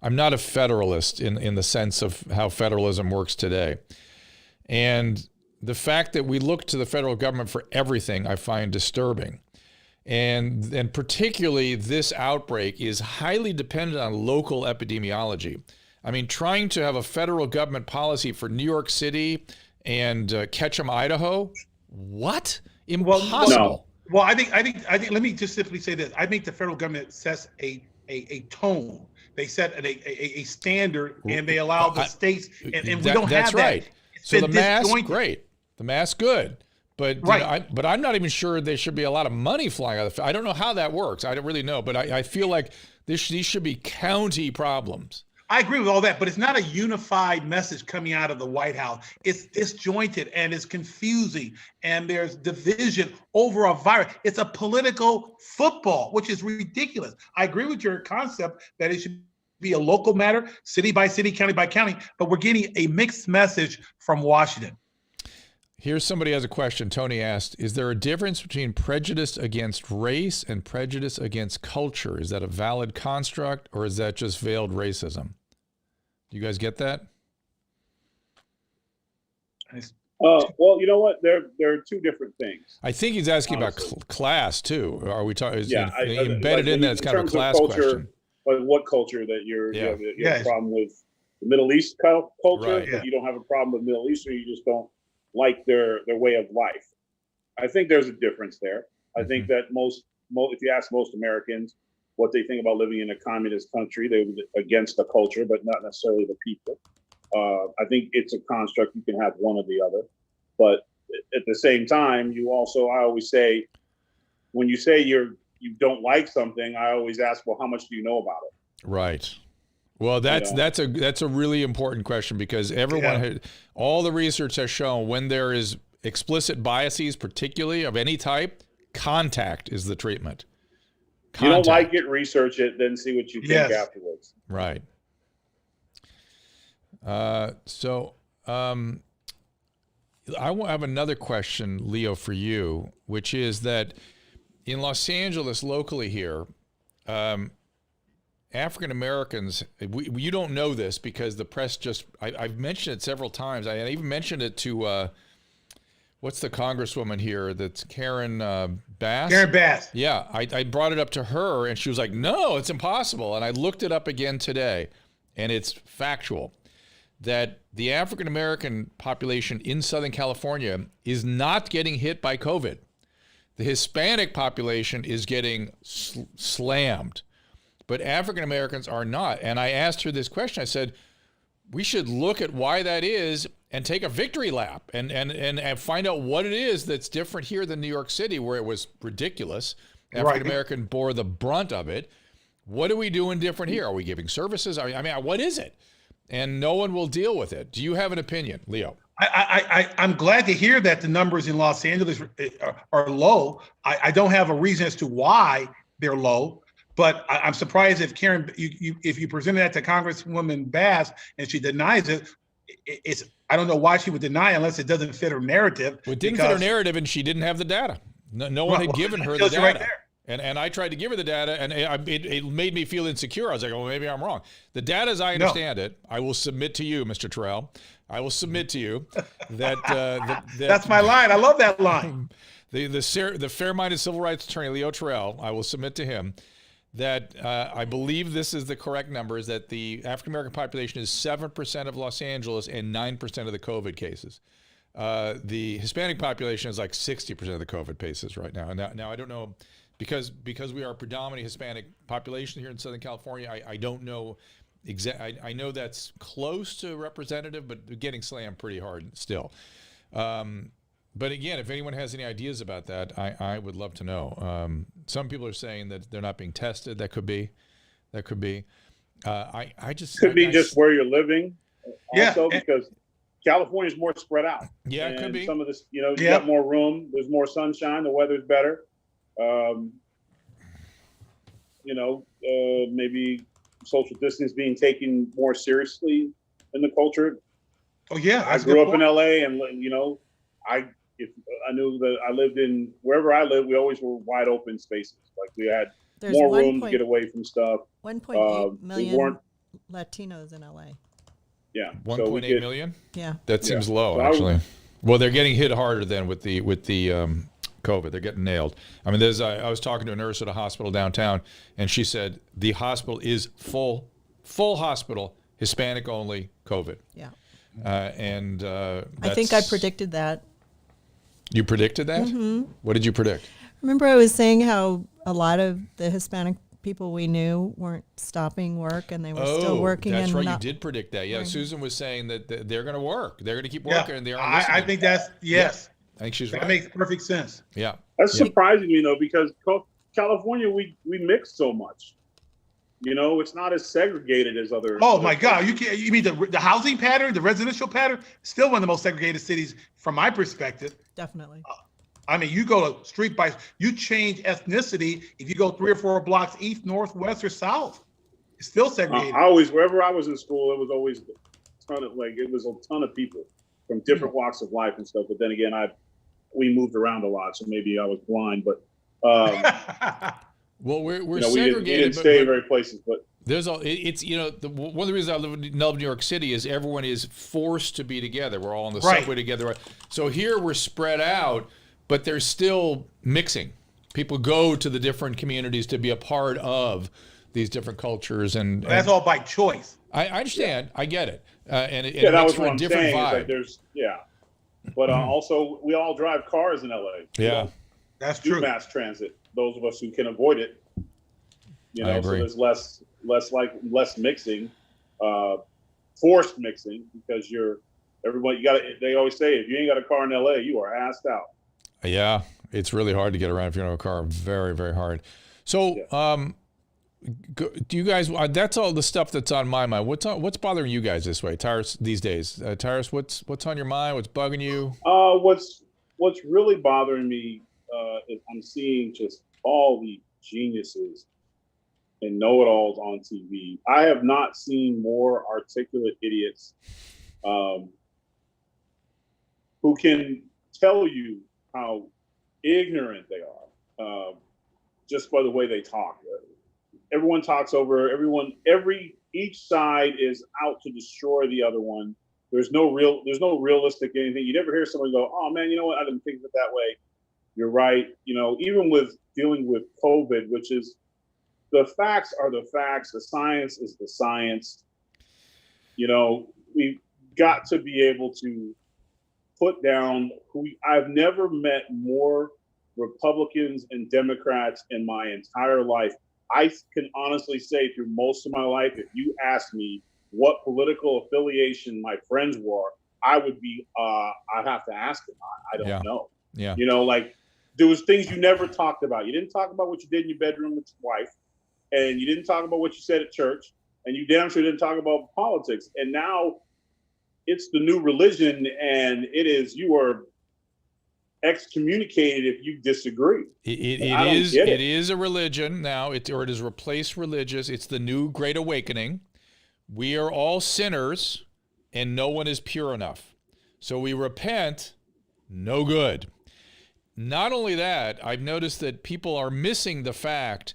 I'm not a federalist in the sense of how federalism works today. And the fact that we look to the federal government for everything, I find disturbing. And particularly this outbreak is highly dependent on local epidemiology. I mean, trying to have a federal government policy for New York City and Ketchum, Idaho, what? Impossible. Well, I think. Let me just simply say this. I think the federal government sets a tone. They set a standard, and they allow the states, and we don't have that. That's right. So the mask, great. The mask, good. But but I'm not even sure there should be a lot of money flying out of I don't know how that works. I don't really know. But I feel like these should be county problems. I agree with all that, but it's not a unified message coming out of the White House. It's disjointed and it's confusing, and there's division over a virus. It's a political football, which is ridiculous. I agree with your concept that it should be a local matter, city by city, county by county, but we're getting a mixed message from Washington. Here's somebody has a question. Tony asked, is there a difference between prejudice against race and prejudice against culture? Is that a valid construct, or is that just veiled racism? Do you guys get that? Well, you know what? There are two different things. I think he's asking about class too. Are we talking? Yeah, embedded in that, it's kind of a class culture, question. But what culture that you have a problem with the Middle East culture, Right. but you don't have a problem with Middle East, or you just don't like their way of life. I think there's a difference there. I think that if you ask most Americans what they think about living in a communist country, they would be against the culture, but not necessarily the people. I think it's a construct. You can have one or the other, but at the same time, I always say, when you say you don't like something, I always ask, well, how much do you know about it? Right. Well, that's a really important question, because everyone all the research has shown when there is explicit biases, particularly of any type, contact is the treatment. You don't like it, research it, then see what you think afterwards. Right. So I have another question, Leo, for you, which is that in Los Angeles, locally here, African Americans, you don't know this because the press I've mentioned it several times. I even mentioned it to, what's the congresswoman here? That's Karen Bass? Karen Bass. Yeah, I brought it up to her and she was like, no, it's impossible. And I looked it up again today, and it's factual that the African American population in Southern California is not getting hit by COVID. The Hispanic population is getting slammed, but African Americans are not. And I asked her this question. I said, we should look at why that is and take a victory lap and find out what it is that's different here than New York City, where it was ridiculous. African American bore the brunt of it. What are we doing different here? Are we giving services? I mean, what is it? And no one will deal with it. Do you have an opinion, Leo? I'm glad to hear that the numbers in Los Angeles are low. I don't have a reason as to why they're low, but I'm surprised if Karen, if you presented that to Congresswoman Bass and she denies it, I don't know why she would deny it unless it doesn't fit her narrative. Well, it didn't fit her narrative, and she didn't have the data. No one had given her the data. Right there. And I tried to give her the data, and it made me feel insecure. I was like, well, maybe I'm wrong. The data, as I understand it, I will submit to you, Mr. Terrell. I will submit to you that that's my line. I love that line. The fair-minded civil rights attorney, Leo Terrell, I will submit to him that I believe this is the correct number, is that the African-American population is 7% of Los Angeles and 9% of the COVID cases. The Hispanic population is like 60% of the COVID cases right now. Now I don't know, because we are a predominantly Hispanic population here in Southern California, I don't know exactly. I know that's close to representative, but getting slammed pretty hard still. But again, if anyone has any ideas about that, I would love to know. Some people are saying that they're not being tested. That could be. Just where you're living. Also, because California is more spread out. Yeah, it could be. Some of this, you got more room. There's more sunshine. The weather's better. Maybe social distance being taken more seriously in the culture. Oh yeah, I grew up in LA, and if I knew that I lived in wherever I lived, we always were wide open spaces. Like we had more room to get away from stuff. 1.8 million Latinos in LA. Yeah, 1.8 million. Yeah, that seems low, actually. Well, they're getting hit harder than with the COVID. They're getting nailed. I mean, I was talking to a nurse at a hospital downtown, and she said the hospital is full hospital, Hispanic only, COVID. Yeah. I think I predicted that. You predicted that? Mm-hmm. What did you predict? Remember I was saying how a lot of the Hispanic people we knew weren't stopping work, and they were still working. That's right. You did predict that. Yeah. Right. Susan was saying that they're going to work. They're going to keep working, and they aren't listening. I think that's, yes. Yeah. I think she's right. That makes perfect sense. Yeah. That's surprising me, though, because California, we mix so much. You know, it's not as segregated as other. Oh my God! You mean the housing pattern, the residential pattern? Still one of the most segregated cities from my perspective. Definitely. I mean, you go to street by, you change ethnicity if you go 3 or 4 blocks east, north, west, or south. It's still segregated. Wherever I was in school, it was always a ton of people from different walks of life and stuff. But then again, we moved around a lot, so maybe I was blind. But well, we're segregated. We didn't stay in very places, but there's one of the reasons I love New York City is everyone is forced to be together. We're all on the subway together. So here we're spread out, but there's still mixing. People go to the different communities to be a part of these different cultures, and that's all by choice. I understand. I get it. And it that makes was for what a I'm different saying. vibe. But also we all drive cars in LA. Yeah, that's true. Mass transit. Those of us who can avoid it. You know, so there's less mixing, forced mixing, because they always say if you ain't got a car in LA, you are assed out. Yeah, it's really hard to get around if you don't have a car. Very, very hard. So, do you guys? That's all the stuff that's on my mind. What's bothering you guys this way, Tyrus, these days? Tyrus, what's on your mind? What's bugging you? What's really bothering me is I'm seeing just all the geniuses and know-it-alls on TV. I have not seen more articulate idiots who can tell you how ignorant they are just by the way they talk. Everyone talks over everyone. Each side is out to destroy the other one. There's no realistic anything. You never hear someone go, "Oh man, you know what? I didn't think of it that way." You're right. You know, even with dealing with COVID, which is the facts are the facts, the science is the science. You know, we've got to be able to put down I've never met more Republicans and Democrats in my entire life. I can honestly say through most of my life, if you asked me what political affiliation my friends were, I would be, I'd have to ask them. I don't know. Yeah. You know, like there was things you never talked about. You didn't talk about what you did in your bedroom with your wife, and you didn't talk about what you said at church, and you damn sure didn't talk about politics. And now it's the new religion, and you are excommunicated if you disagree. It is a religion now, it has replaced religious. It's the new Great Awakening. We are all sinners, and no one is pure enough. So we repent, no good. Not only that, I've noticed that people are missing the fact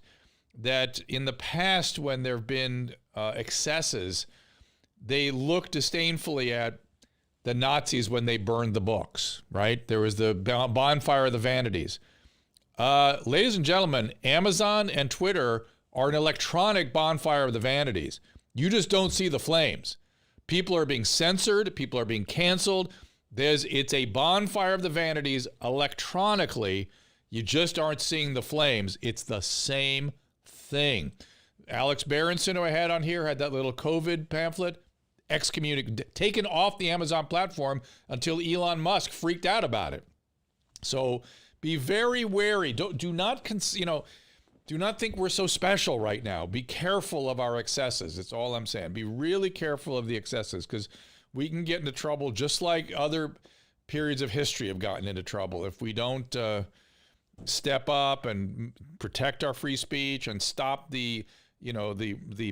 that in the past, when there have been excesses, they look disdainfully at the Nazis when they burned the books, right? There was the bonfire of the vanities. Ladies and gentlemen, Amazon and Twitter are an electronic bonfire of the vanities. You just don't see the flames. People are being censored. People are being canceled. It's a bonfire of the vanities electronically. You just aren't seeing the flames. It's the same thing. Alex Berenson, who I had on here, had that little COVID pamphlet, excommunicated, taken off the Amazon platform until Elon Musk freaked out about it. So be very wary. Do not think we're so special right now. Be careful of our excesses. That's all I'm saying. Be really careful of the excesses, because we can get into trouble just like other periods of history have gotten into trouble if we don't step up and protect our free speech and stop the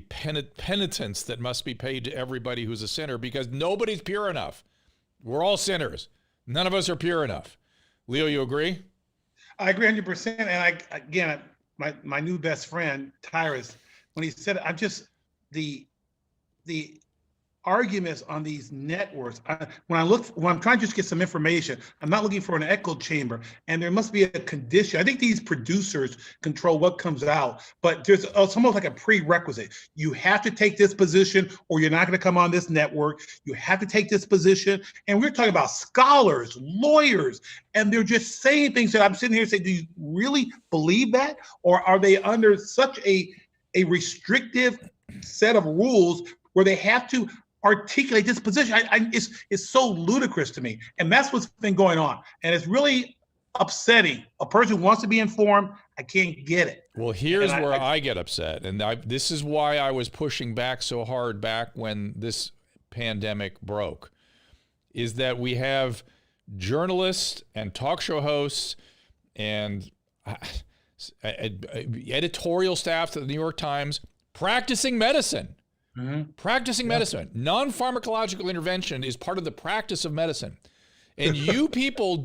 penitence that must be paid to everybody who's a sinner, because nobody's pure enough. We're all sinners. None of us are pure enough. Leo, you agree? I agree 100%. And my new best friend, Tyrus, when he said, I'm just the arguments on these networks. When I'm trying to just get some information, I'm not looking for an echo chamber, and there must be a condition. I think these producers control what comes out, but there's almost like a prerequisite. You have to take this position, or you're not going to come on this network. You have to take this position, and we're talking about scholars, lawyers, and they're just saying things that I'm sitting here saying, do you really believe that, or are they under such a restrictive set of rules where they have to articulate this position? It's so ludicrous to me, and that's what's been going on, and it's really upsetting. A person who wants to be informed, I can't get it. Well, here's where I get upset. And this is why I was pushing back so hard back when this pandemic broke, is that we have journalists and talk show hosts and editorial staff at the New York Times practicing medicine. Practicing medicine. Non-pharmacological intervention is part of the practice of medicine. And you people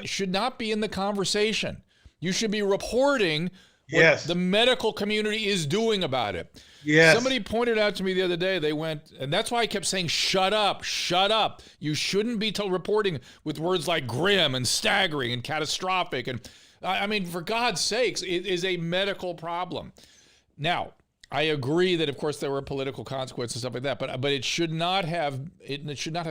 should not be in the conversation. You should be reporting what the medical community is doing about it. Yes. Somebody pointed out to me the other day, they went, and that's why I kept saying, shut up, shut up. You shouldn't be reporting with words like grim and staggering and catastrophic. And I mean, for God's sakes, it is a medical problem. Now, I agree that, of course, there were political consequences and stuff like that, but it should not have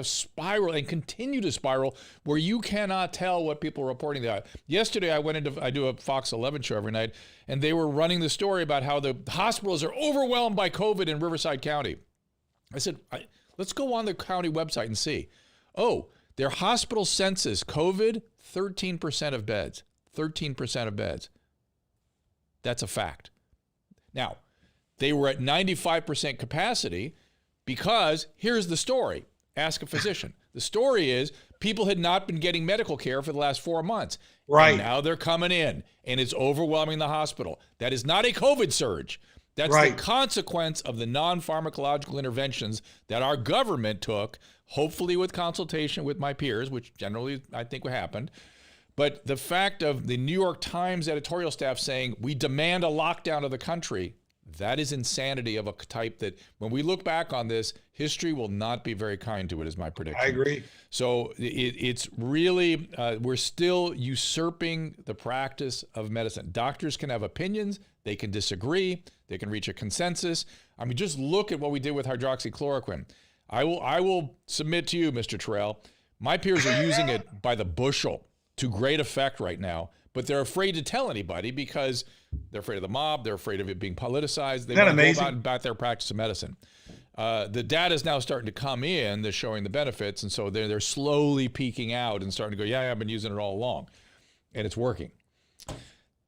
spiraled and continue to spiral where you cannot tell what people are reporting about. Yesterday, I do a Fox 11 show every night, and they were running the story about how the hospitals are overwhelmed by COVID in Riverside County. I said, let's go on the county website and see. Oh, their hospital census, COVID, 13% of beds. 13% of beds. That's a fact. Now, they were at 95% capacity because here's the story. Ask a physician. The story is people had not been getting medical care for the last 4 months. Right. And now they're coming in and it's overwhelming the hospital. That is not a COVID surge. That's the consequence of the non-pharmacological interventions that our government took, hopefully with consultation with my peers, which generally I think what happened. But the fact of the New York Times editorial staff saying we demand a lockdown of the country, that is insanity of a type that when we look back on this, history will not be very kind to it, is my prediction. I agree. So it's really, we're still usurping the practice of medicine. Doctors can have opinions. They can disagree. They can reach a consensus. I mean, just look at what we did with hydroxychloroquine. I will submit to you, Mr. Terrell, my peers are using it by the bushel to great effect right now, but they're afraid to tell anybody because they're afraid of the mob. They're afraid of it being politicized. They want to go about their practice of medicine. The data is now starting to come in. They're showing the benefits, and so they're slowly peaking out and starting to go, yeah, I've been using it all along, and it's working.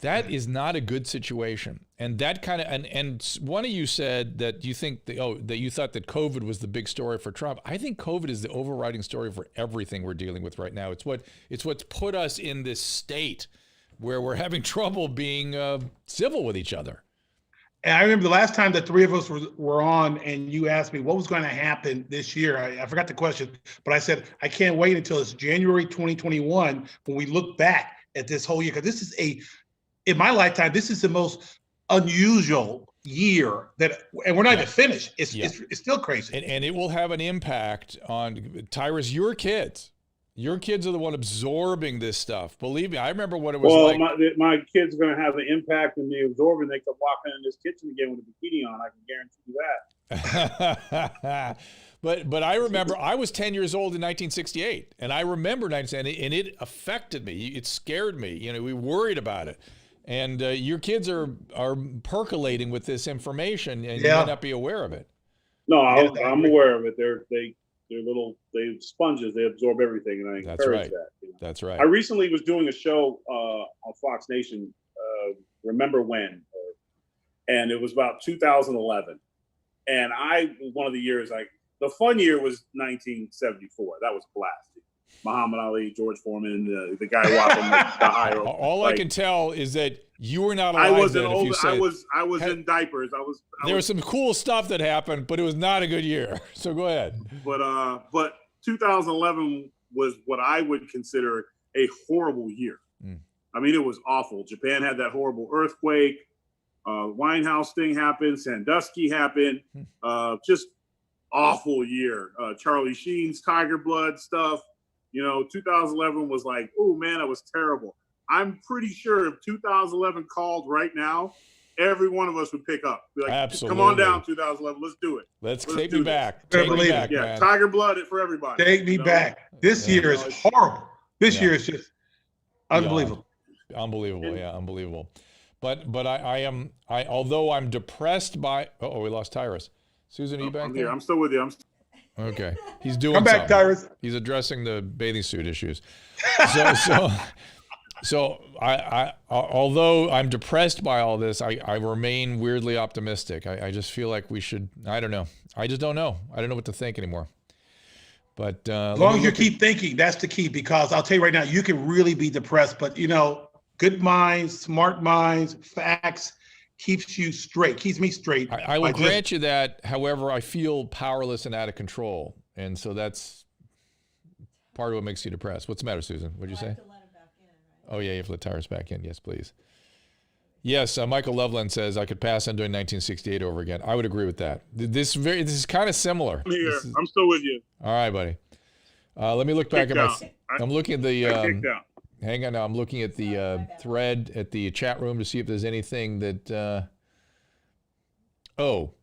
That is not a good situation. And that kind of, and one of you said that you think that you thought that COVID was the big story for Trump. I think COVID is the overriding story for everything we're dealing with right now. It's what's put us in this state where we're having trouble being civil with each other. And I remember the last time the three of us were on and you asked me what was going to happen this year. I forgot the question, but I said, I can't wait until it's January 2021 when we look back at this whole year. Because this is in my lifetime, this is the most unusual year and we're not even finished. It's still crazy. And it will have an impact on, Tyrus, your kids. Your kids are the one absorbing this stuff. Believe me, I remember what it was like. Well, my kids are going to have an impact and be absorbing. They come walking in this kitchen again with a bikini on. I can guarantee you that. But I remember I was 10 years old in 1968, and I remember 1968, and it affected me. It scared me. You know, we worried about it. And your kids are percolating with this information, and you may not be aware of it. No, I'm aware of it. They're sponges. They absorb everything, and I encourage that. You know? That's right. I recently was doing a show on Fox Nation, Remember When, and it was about 2011. And one of the years, the fun year was 1974. That was a blast. Muhammad Ali, George Foreman, the guy walking the high rope. All I can tell is that you were not alive. I was in diapers. There was some cool stuff that happened, but it was not a good year. So go ahead. But 2011 was what I would consider a horrible year. I mean, it was awful. Japan had that horrible earthquake. Winehouse thing happened. Sandusky happened. Just awful year. Charlie Sheen's Tiger Blood stuff. 2011 was like, oh man, that was terrible. I'm pretty sure if 2011 called right now, every one of us would pick up. Be like, absolutely. Come on down, 2011. Let's do it. Let's take me back. Take me back, man. Tiger Blood for everybody. Take me back. This year is horrible. This year is just unbelievable. Unbelievable. Yeah, unbelievable. But although I'm depressed by, we lost Tyrus. Susan, are you back there? I'm still with you. Okay. He's doing Come back, something. Tyrus. He's addressing the bathing suit issues. So although I'm depressed by all this, I remain weirdly optimistic. I just feel like we should. I don't know. I just don't know. I don't know what to think anymore. But as long as you keep thinking, that's the key. Because I'll tell you right now, you can really be depressed, but good minds, smart minds, facts keeps you straight. Keeps me straight. I will grant you that. However, I feel powerless and out of control, and so that's part of what makes you depressed. What's the matter, Susan? What'd you say? Oh, yeah, you have to let Tyrus back in. Yes, please. Yes, Michael Loveland says, I could pass on doing 1968 over again. I would agree with that. This is kind of similar. I'm still with you. All right, buddy. Let me look back at my... I'm looking at the... hang on now. I'm looking at the thread at the chat room to see if there's anything that... oh.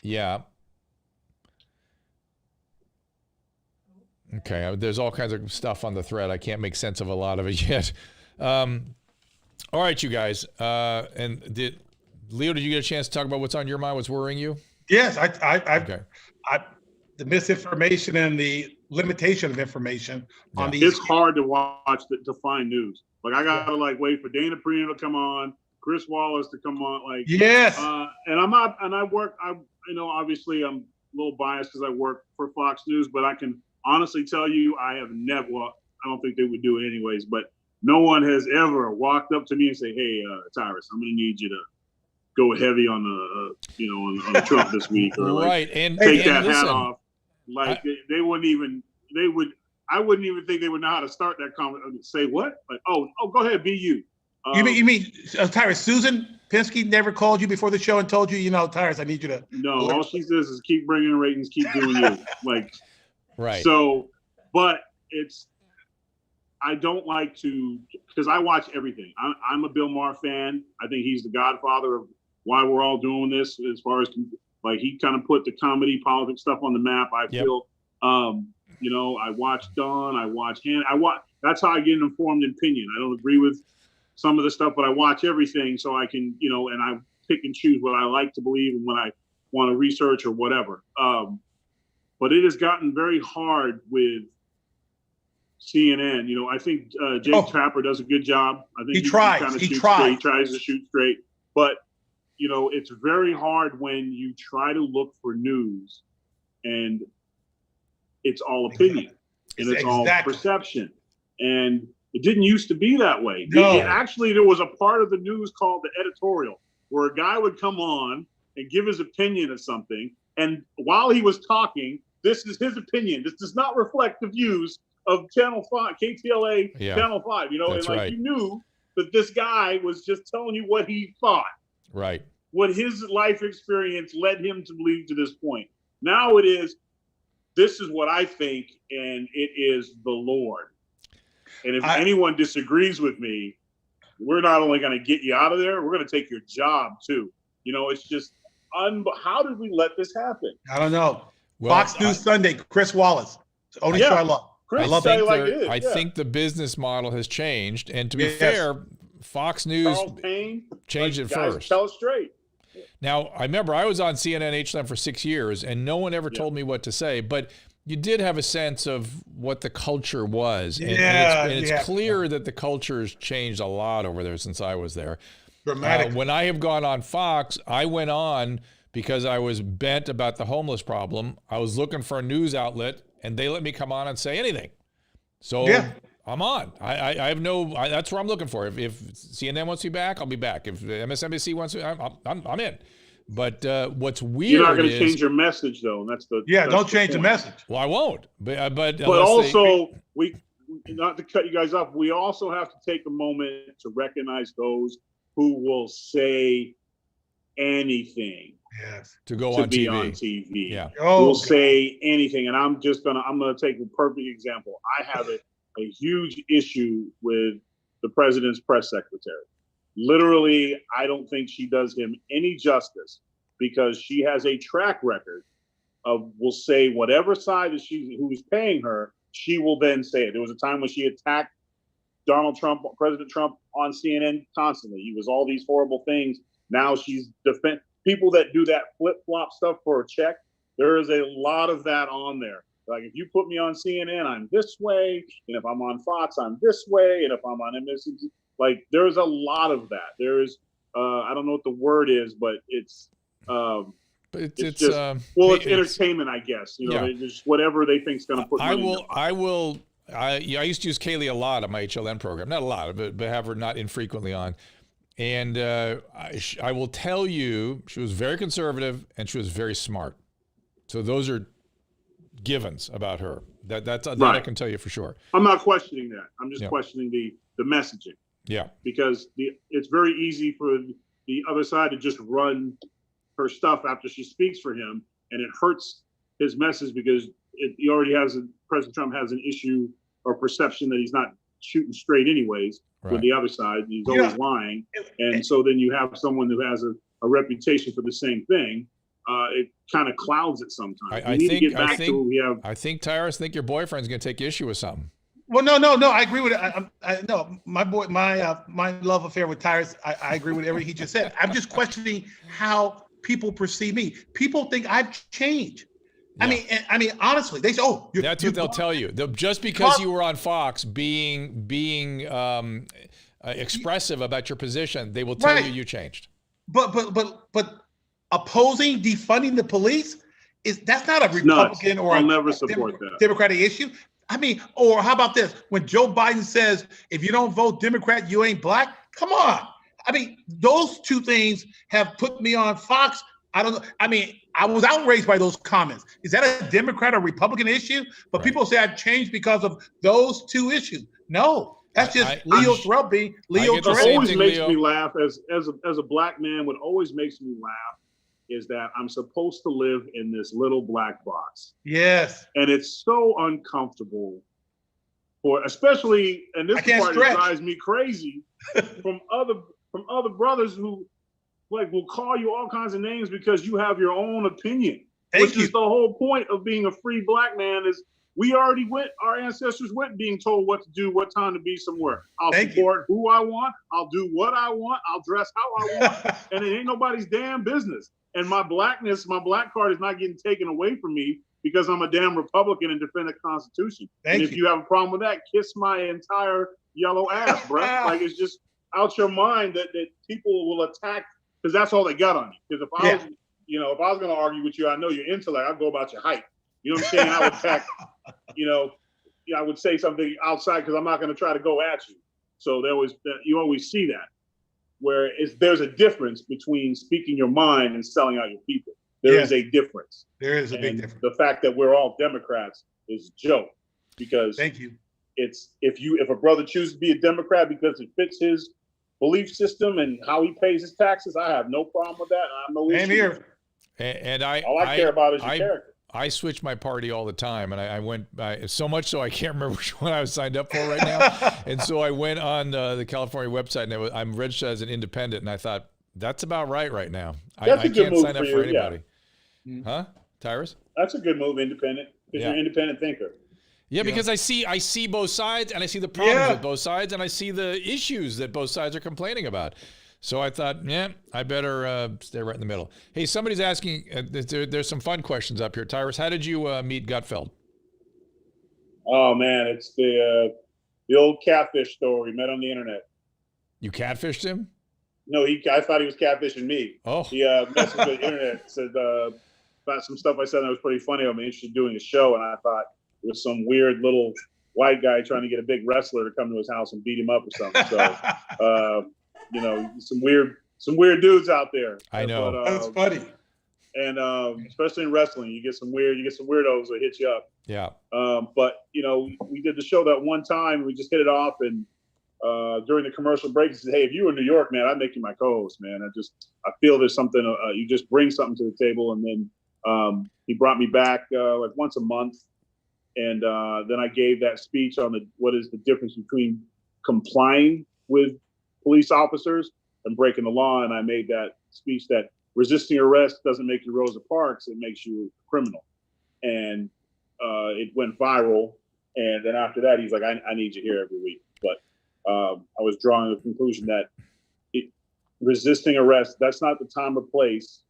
Yeah. Okay, there's all kinds of stuff on the thread. I can't make sense of a lot of it yet. All right, you guys. Leo, did you get a chance to talk about what's on your mind, what's worrying you? Yes, the misinformation and the limitation of information on these. It's hard to watch to find news. Like I gotta wait for Dana Perino to come on, Chris Wallace to come on. Yes. And I'm not, and I work. Obviously I'm a little biased because I work for Fox News, but I can honestly tell you, I have never. Well, I don't think they would do it anyways, but no one has ever walked up to me and say, "Hey, Tyrus, I'm going to need you to go heavy on the, on the Trump this week, or right, and take and that hat off." They wouldn't even. They would. I wouldn't even think they would know how to start that conversation. Say what? Oh, go ahead, be you. You mean Tyrus? Susan Pinsky never called you before the show and told you, Tyrus, I need you to. No, all she says is keep bringing ratings, keep doing you. Right. So, but I don't like to, because I watch everything. I'm a Bill Maher fan. I think he's the godfather of why we're all doing this, as far as he kind of put the comedy politics stuff on the map. I feel, I watch Don, I watch him. That's how I get an informed opinion. I don't agree with some of the stuff, but I watch everything so I can, and I pick and choose what I like to believe and what I want to research or whatever. But it has gotten very hard with CNN. I think Jake Tapper does a good job. I think he tries. He tries to shoot straight. But, it's very hard when you try to look for news and it's all opinion and it's all perception. And it didn't used to be that way. No. Actually, there was a part of the news called the editorial where a guy would come on and give his opinion of something. And while he was talking, this is his opinion. This does not reflect the views of Channel 5, KTLA, Channel 5. That's right. You knew that this guy was just telling you what he thought. Right. What his life experience led him to believe to this point. Now it is, this is what I think, and it is the Lord. And if anyone disagrees with me, we're not only going to get you out of there, we're going to take your job too. It's just, how did we let this happen? I don't know. Well, Fox News Sunday, Chris Wallace. Only show I love. I think the business model has changed. And to be fair, Fox News changed it first. Tell us straight. Now, I remember I was on CNN HLM for 6 years, and no one ever told me what to say. But you did have a sense of what the culture was. And it's clear that the culture has changed a lot over there since I was there. Dramatic. When I have gone on Fox, I went on because I was bent about the homeless problem. I was looking for a news outlet, and they let me come on and say anything. So I'm on. I have that's what I'm looking for. If CNN wants me back, I'll be back. If MSNBC wants me, I'm in. But what's weird you're not going to change your message, though. And that's the don't change the message. Well, I won't. But also we not to cut you guys off. We also have to take a moment to recognize those who will say anything. Yes. To go on be TV. On TV. Yeah. Will say anything, and I'm gonna take a perfect example. I have a huge issue with the president's press secretary. Literally, I don't think she does him any justice because she has a track record of will say whatever side who is paying her, she will then say it. There was a time when she attacked President Trump on CNN constantly. He was all these horrible things. Now she's people that do that flip-flop stuff for a check. There is a lot of that on there. Like, if you put me on CNN, I'm this way, and if I'm on Fox, I'm this way, and if I'm on MSNBC, like, there's a lot of that. There's, I don't know what the word is, but it's it's just, it's entertainment, I guess. You know, just whatever they think's going to put money in your pocket. I used to use Kaylee a lot on my HLN program. Not a lot, but have her not infrequently on. And I will tell you, she was very conservative and she was very smart. So those are givens about her. That I can tell you for sure. I'm not questioning that. I'm just questioning the messaging. Yeah. Because it's very easy for the other side to just run her stuff after she speaks for him, and it hurts his message because President Trump has an issue or perception that he's not shooting straight anyways with the other side. He's always lying. And so then you have someone who has a reputation for the same thing. It kind of clouds it sometimes. I think Tyrus, your boyfriend's going to take issue with something. Well, no. I agree with it. No, my love affair with Tyrus, I agree with everything he just said. I'm just questioning how people perceive me. People think I've changed. Yeah. I mean, honestly, they say, "Oh, that's what they'll tell you." Just because you were on Fox, being expressive about your position, they will tell you changed. But opposing defunding the police that's not a Republican or I'll never support that Democratic issue. I mean, or how about this? When Joe Biden says, "If you don't vote Democrat, you ain't black." Come on. I mean, those two things have put me on Fox. I don't know. I mean, I was outraged by those comments. Is that a Democrat or Republican issue? But people say I've changed because of those two issues. No, that's just Leo Terrell being Leo Terrell. What always makes me laugh as a black man, what always makes me laugh is that I'm supposed to live in this little black box. Yes. And it's so uncomfortable especially, and this part that drives me crazy, from other brothers who will call you all kinds of names because you have your own opinion. Which is the whole point of being a free black man is our ancestors went being told what to do, what time to be somewhere. I'll support who I want. I'll do what I want. I'll dress how I want. And it ain't nobody's damn business. And my black card is not getting taken away from me because I'm a damn Republican and defend the Constitution. If you have a problem with that, kiss my entire yellow ass, bro. Like, it's just out your mind that people will attack because that's all they got on you. Because if I was going to argue with you, I know your intellect. I'd go about your height. You know what I'm saying? I would attack. I would say something outside because I'm not going to try to go at you. So you always see that where there's a difference between speaking your mind and selling out your people. There is a difference. There is a big difference. The fact that we're all Democrats is a joke because it's if a brother chooses to be a Democrat because it fits his belief system and how he pays his taxes, I have no problem with that. I have no issue. Here. And all I care about is your character. I switch my party all the time, and I went so much so I can't remember which one I was signed up for right now. And so I went on the California website, and I'm registered as an independent, and I thought, that's about right now. I can't sign up for anybody. Yeah. Huh, Tyrus? That's a good move, independent, because you're an independent thinker. Yeah, because I see both sides, and I see the problems with both sides, and I see the issues that both sides are complaining about. So I thought, I better stay right in the middle. Hey, somebody's asking, there's some fun questions up here. Tyrus, how did you meet Gutfeld? Oh, man, it's the old catfish story. We met on the internet. You catfished him? No, I thought he was catfishing me. Oh. He messaged me on the internet, said about some stuff I said that was pretty funny. I'm interested in doing a show, and I thought it was some weird little white guy trying to get a big wrestler to come to his house and beat him up or something. So, some weird dudes out there. I know. But, that's funny. And especially in wrestling, you get some weirdos that hit you up. Yeah. But we did the show that one time. We just hit it off, and during the commercial break, he said, "Hey, if you were in New York, man, I'd make you my co-host, man. I feel there's something. You just bring something to the table." And then he brought me back like once a month, and then I gave that speech on what is the difference between complying with police officers and breaking the law. And I made that speech that resisting arrest doesn't make you Rosa Parks, it makes you a criminal. And it went viral. And then after that, he's like, I need you here every week. But I was drawing the conclusion that resisting arrest, that's not the time or place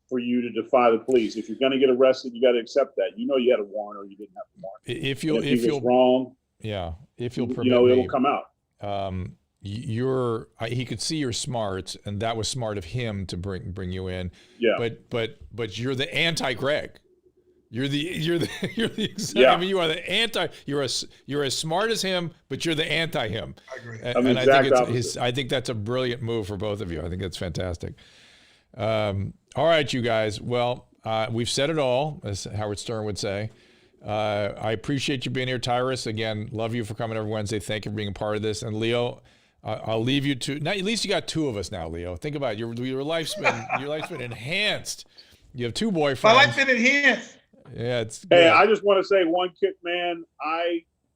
for you to defy the police. If you're going to get arrested, you got to accept that. You know you had a warrant or you didn't have a warrant. If you're you'll wrong, if you'll permit you know, it'll me, come out. He could see you're smart, and that was smart of him to bring you in. Yeah. But you're the anti-Greg. You're the Yeah. I mean, you are the anti. You're as smart as him, but you're the anti-him. I agree. And I think that's a brilliant move for both of you. I think that's fantastic. All right, you guys. Well, we've said it all, as Howard Stern would say. I appreciate you being here, Tyrus. Again, love you for coming every Wednesday. Thank you for being a part of this. And Leo, I'll leave you to. Now, at least you got two of us now, Leo. Think about it. Your life's been enhanced. You have two boyfriends. My life's been enhanced. Yeah, it's Hey, good. I just want to say one kick, man.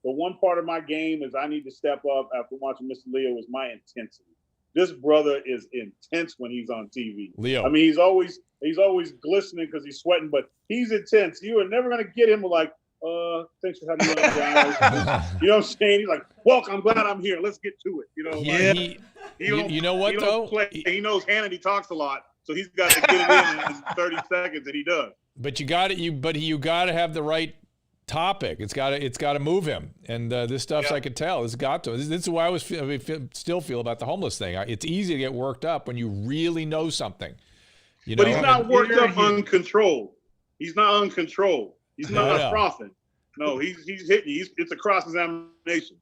The one part of my game is I need to step up after watching Mr. Leo is my intensity. This brother is intense when he's on TV. Leo. I mean, he's always glistening because he's sweating, but he's intense. You are never going to get him like, thanks for having me on, guys. You know what I'm saying? He's like, welcome, I'm glad I'm here. Let's get to it. You know, Yeah. You know what, though? He knows Hannity talks a lot, so he's got to get it in 30 seconds, and he does. But you got to have the right topic. It's got to move him. And this stuff's, I could tell, it's got to. This is why I still feel about the homeless thing. It's easy to get worked up when you really know something. You know? But he's not worked up uncontrolled. He's not uncontrolled. He's not frothing. No, he's hitting you. It's a cross-examination.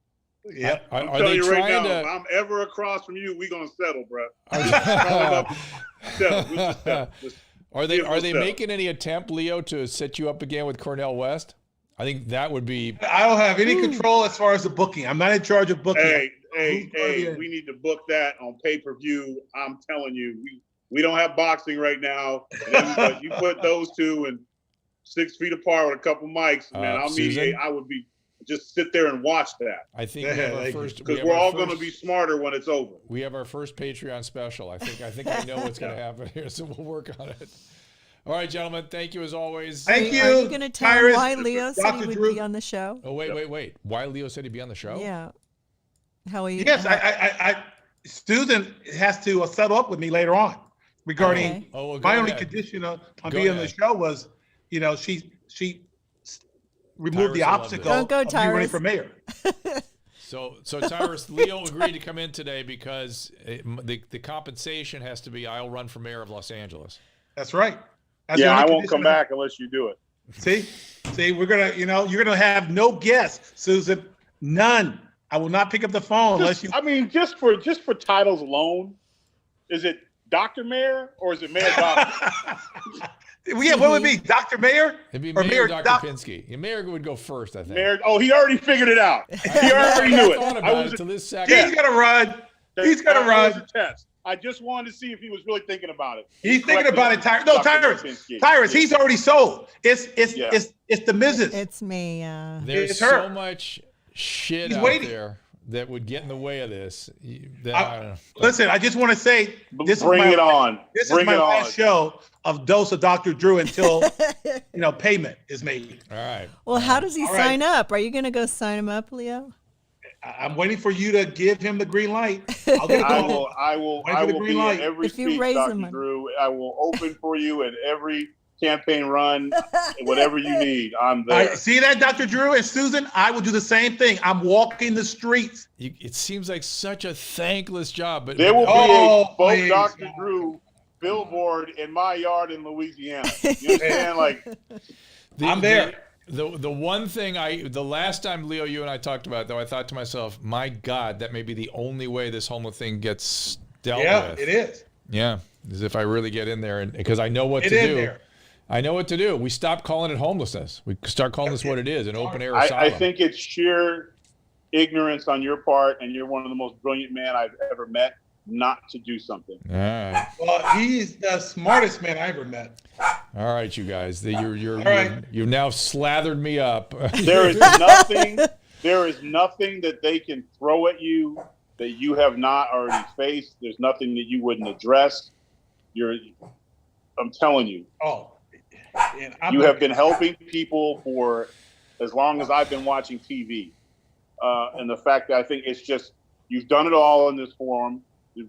Yeah. I'm telling you right now, if I'm ever across from you, we're going to settle, bro. Are they making any attempt, Leo, to set you up again with Cornell West? I think that would be. I don't have any control as far as the booking. I'm not in charge of booking. Hey, we need to book that on pay-per-view. I'm telling you, we don't have boxing right now. But you put those two and 6 feet apart with a couple mics, man. I would be just sit there and watch that. I think we have our first, because we're all going to be smarter when it's over. We have our first Patreon special. I think I know what's going to happen here, so we'll work on it. All right, gentlemen. Thank you as always. Thank you. Are you going to tell him why Leo said he would be on the show? Oh, wait. Why Leo said he'd be on the show? Yeah. How are you? Yes, I Susan has to settle up with me later on regarding my only condition on being on the show was, you know, she removed the obstacle of me running for mayor. So Tyrus, Leo agreed to come in today because the compensation has to be, I'll run for mayor of Los Angeles. That's right. I won't come back unless you do it. See, we're going to, you're going to have no guests, Susan. None. I will not pick up the phone unless you. I mean, just for titles alone, is it Dr. Mayor or is it Mayor Doctor? Yeah, what would it be? Dr. Mayor? It'd be Mayor Dr. Pinsky. Mayor would go first, I think. Mayor, he already figured it out. He already knew it. I thought about it till this second. He's going to run. He's going to run. Test. I just wanted to see if he was really thinking about it. He's thinking about it, Tyrus. No, Tyrus, he's already sold. It's the Mrs. It's me. There's so much shit out there that would get in the way of this. Listen, I just want to say this is my last show of Dose of Dr. Drew until payment is made. All right. Well, how does he sign up? Are you going to go sign him up, Leo? I'm waiting for you to give him the green light. I will be at every speech, Dr. Drew. I will open for you at every campaign run, whatever you need. I'm there. See that, Dr. Drew and Susan? I will do the same thing. I'm walking the streets. It seems like such a thankless job, but there will be both Dr. Drew billboard in my yard in Louisiana. You understand? I'm there. The one thing the last time, Leo, you and I talked about it, though, I thought to myself, my God, that may be the only way this homeless thing gets dealt with. Yeah, it is. Yeah, as if I really get in there, and because I know what to do. I know what to do. We stop calling it homelessness. We start calling this what it is, an open air asylum. I think it's sheer ignorance on your part, and you're one of the most brilliant men I've ever met, not to do something. All right. Well, he's the smartest man I ever met. All right, you guys. You've now slathered me up. There is nothing that they can throw at you that you have not already faced. There's nothing that you wouldn't address. I'm telling you. You have been helping people for as long as I've been watching TV. And the fact that I think it's just, you've done it all in this forum.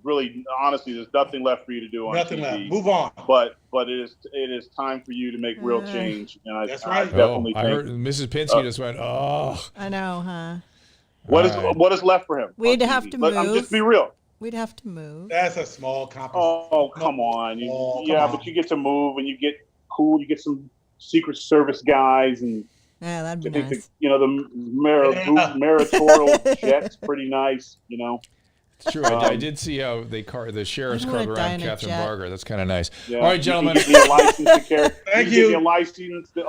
really, honestly, there's nothing left for you to do on Nothing TV. left. Move on. But it is time for you to make real change. And That's I right. definitely I think. heard Mrs. Pinsky just went, oh. I know, huh? What All is left for him? We'd on have TV? to I'm move. just be real. We'd have to move. That's a small compensation. Oh, come on. Come on. But you get to move and you get cool. You get some Secret Service guys and Yeah, that'd be I think nice. the mayoral jet's pretty nice. It's true. I did see how the sheriff's I don't card wanna die around in a Catherine jet. Barger. That's kind of nice. Yeah. All right, gentlemen. You can get me a license to carry. Thank Give you. me a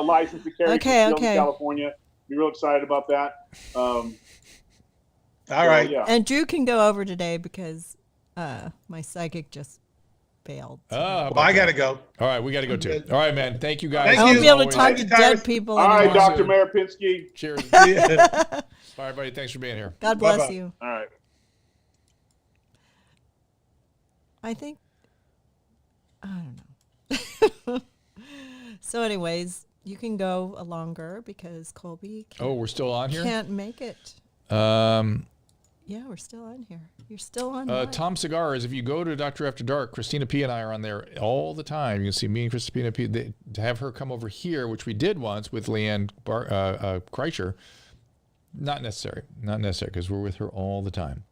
license to carry. Okay, in okay. California. Be real excited about that. All right. Yeah. And Drew can go over today because my psychic just failed. Well, Well, I got to go. All right, we got to go too. All right, man. Thank you guys. Thank I won't you. be able to Always. talk Thank to you, dead Tyrus. people All right, anymore. Dr. Mayor Pinsky. Cheers. Bye, everybody. Thanks for being here. God bless Bye-bye. you. All right. I think, I don't know. So anyways, you can go longer because Colby Oh, we're still on here? can't make it. Um, Yeah, we're still on here. You're still on. live. Tom Cigars, if you go to Dr. After Dark, Christina P. and I are on there all the time. You can see me and Christina P. To have her come over here, which we did once with Leanne Kreischer, not necessary. Not necessary because we're with her all the time.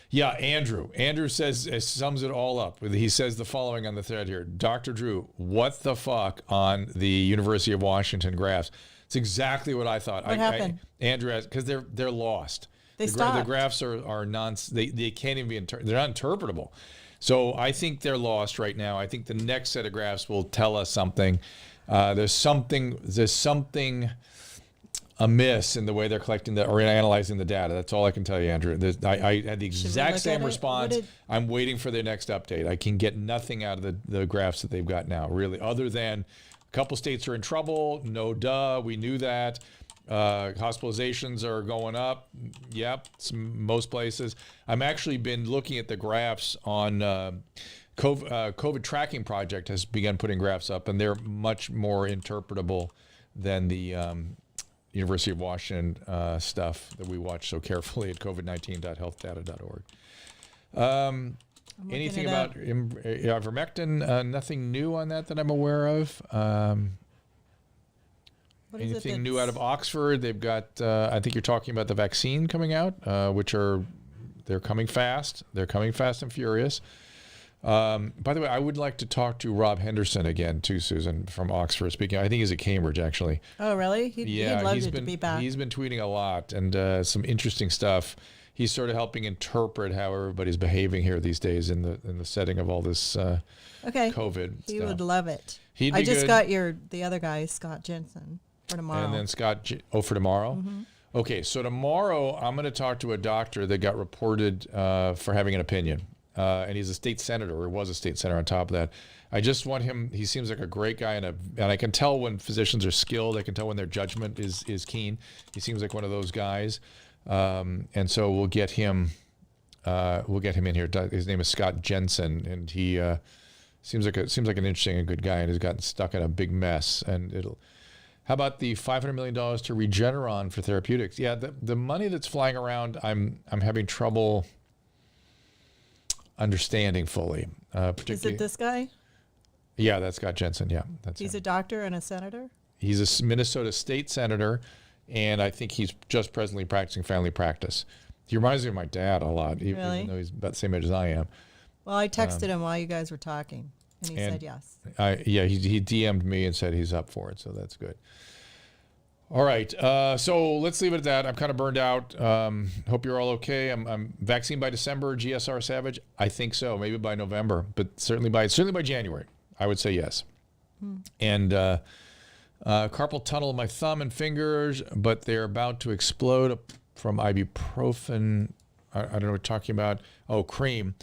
Yeah, Andrew. Andrew sums it all up. He says the following on the thread here. Dr. Drew, what the fuck on the University of Washington graphs? It's exactly what I thought. What happened? Andrew, because they're lost. They The stopped. graphs are they can't even be they're not interpretable. So I think they're lost right now. I think the next set of graphs will tell us something. There's something amiss in the way they're collecting or analyzing the data. That's all I can tell you, Andrew. I had the exact look same at it? response. What did- I'm waiting for their next update. I can get nothing out of the graphs that they've got now, really, other than a couple states are in trouble. No duh, we knew that. Hospitalizations are going up. Yep, most places. I'm actually been looking at the graphs on COVID tracking project has begun putting graphs up, and they're much more interpretable than the University of Washington stuff that we watch so carefully at covid19.healthdata.org. Anything it about ivermectin? Nothing new on that I'm aware of. What is it Anything new that's- out of Oxford? They've got, I think you're talking about the vaccine coming out, they're coming fast. They're coming fast and furious. By the way, I would like to talk to Rob Henderson again too, Susan, from Oxford. Speaking, I think he's at Cambridge actually. Oh, really? He'd love he's it to be back. He's been tweeting a lot and some interesting stuff. He's sort of helping interpret how everybody's behaving here these days in the setting of all this Okay. COVID He stuff. would love it. He'd I be just good. got the other guy, Scott Jensen, for tomorrow. And then Scott, for tomorrow? Mm-hmm. Okay, so tomorrow I'm going to talk to a doctor that got reported for having an opinion. And he's a state senator, or was a state senator on top of that. I just want him, he seems like a great guy, and I can tell when physicians are skilled. I can tell when their judgment is keen. He seems like one of those guys. And so we'll get him in here. His name is Scott Jensen, and he seems like an interesting and good guy, and has gotten stuck in a big mess. And how about the $500 million to Regeneron for therapeutics? Yeah, the money that's flying around, I'm having trouble understanding fully. Is Particularly, it this guy? Yeah, that's Scott Jensen. Yeah, that's He's him. a doctor and a senator? He's a Minnesota state senator, and I think he's just presently practicing family practice. He reminds me of my dad a lot, Really? even though he's about the same age as I am. Well, I texted him while you guys were talking, and he said yes. He DM'd me and said he's up for it, so that's good. All right, so let's leave it at that. I'm kind of burned out. Hope you're all okay. I'm vaccine by December, GSR Savage. I think so, maybe by November, but certainly by January. I would say yes. And carpal tunnel in my thumb and fingers, but they're about to explode from ibuprofen. I don't know what you're talking about. Oh, cream.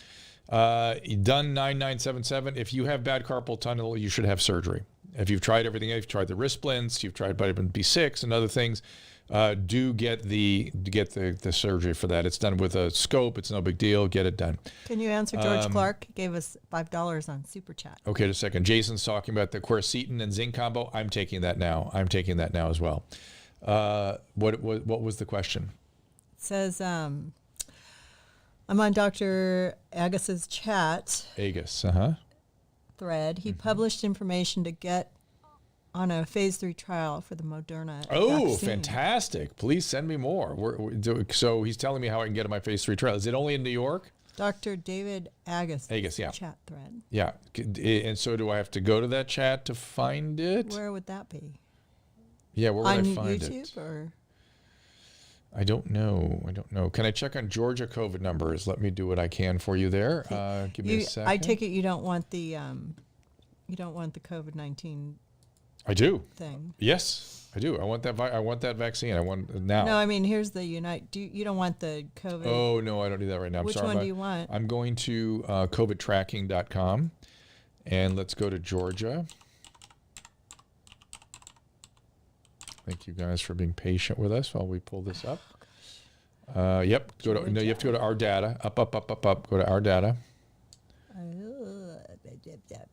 Done 9977. If you have bad carpal tunnel, you should have surgery. If you've tried everything, if you've tried the wrist splints, you've tried vitamin B6 and other things, do get the surgery for that. It's done with a scope. It's no big deal. Get it done. Can you answer George Clark? He gave us $5 on Super Chat. Okay, just a second. Jason's talking about the quercetin and zinc combo. I'm taking that now. As well. What was the question? It says, I'm on Dr. Agus's chat Agus, thread. He published information to get on a phase 3 trial for the Moderna Oh, vaccine. fantastic. Please send me more. So he's telling me how I can get on my phase 3 trial. Is it only in New York? Dr. David Agus, yeah. chat thread. Yeah. And so do I have to go to that chat to find it? Where would that be? Yeah, where would On I find YouTube it? or? I don't know. Can I check on Georgia COVID numbers? Let me do what I can for you there. Give me a second. I take it you don't want the COVID-19 I do. thing. Yes, I do. I want that. I want that vaccine. I want now. No, I mean here's the you don't want the COVID. Oh no, I don't do that right now. I'm Which sorry. one do you want? I'm going to covidtracking.com, and let's go to Georgia. Thank you guys for being patient with us while we pull this up. Yep. You have to go to our data. Up. Go to our data.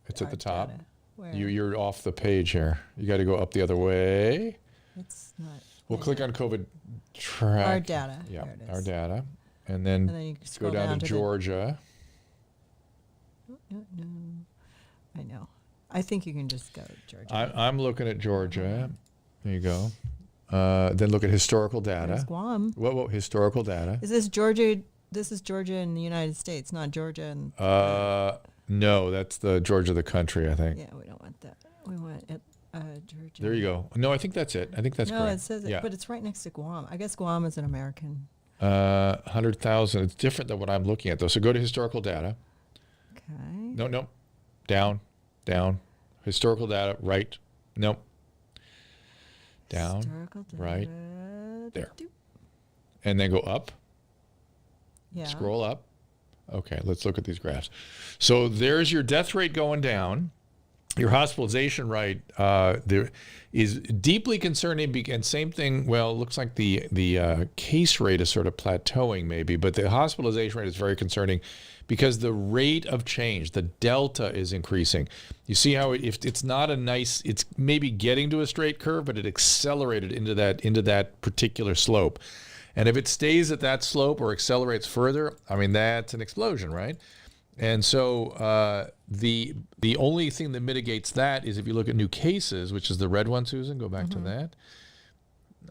It's at the top. Data. Where? You're off the page here. You got to go up the other way. It's not. We'll click on COVID track. Our data. Yeah, There it is. our data, and then you go scroll down to the- Georgia. No, I know. I think you can just go to Georgia. I'm looking at Georgia. There you go. Then look at historical There's data. Guam. What historical data? Is this Georgia? This is Georgia in the United States, not Georgia in. No, that's the Georgia, the country, I think. Yeah, we don't want that. We want it, Georgia. There you go. No, I think that's it. I think that's correct. No, it says it, Yeah. but it's right next to Guam. I guess Guam is an American. 100,000. It's different than what I'm looking at, though. So go to historical data. Okay. No. Down. Historical data. Right. No. Down. Historical data. Right. There. Doop. And then go up. Yeah. Scroll up. Okay, let's look at these graphs. So there's your death rate going down. Your hospitalization rate there is deeply concerning. And same thing. Well, it looks like the case rate is sort of plateauing, maybe, but the hospitalization rate is very concerning because the rate of change, the delta, is increasing. You see how if it's not a nice, it's maybe getting to a straight curve, but it accelerated into that particular slope. And if it stays at that slope or accelerates further, I mean, that's an explosion, right? And so the only thing that mitigates that is if you look at new cases, which is the red one, Susan, go back to that.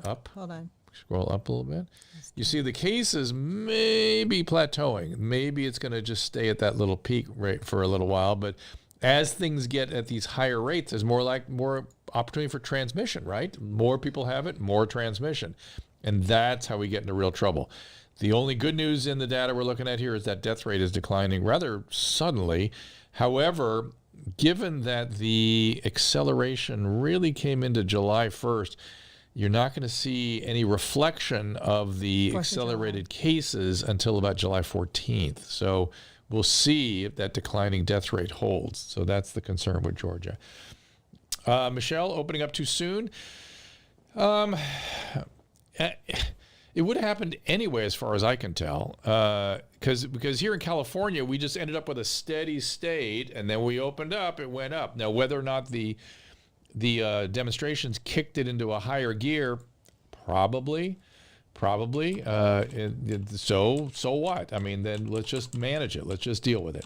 Up. Hold on. Scroll up a little bit. You see the cases may be plateauing. Maybe it's going to just stay at that little peak rate for a little while. But as things get at these higher rates, there's more opportunity for transmission, right? More people have it, more transmission. And that's how we get into real trouble. The only good news in the data we're looking at here is that death rate is declining rather suddenly. However, given that the acceleration really came into July 1st, you're not going to see any reflection of the accelerated cases until about July 14th. So we'll see if that declining death rate holds. So that's the concern with Georgia. Michelle, opening up too soon. It would have happened anyway, as far as I can tell, because here in California, we just ended up with a steady state, and then we opened up, it went up. Now, whether or not the demonstrations kicked it into a higher gear, probably. So what? I mean, then let's just manage it. Let's just deal with it.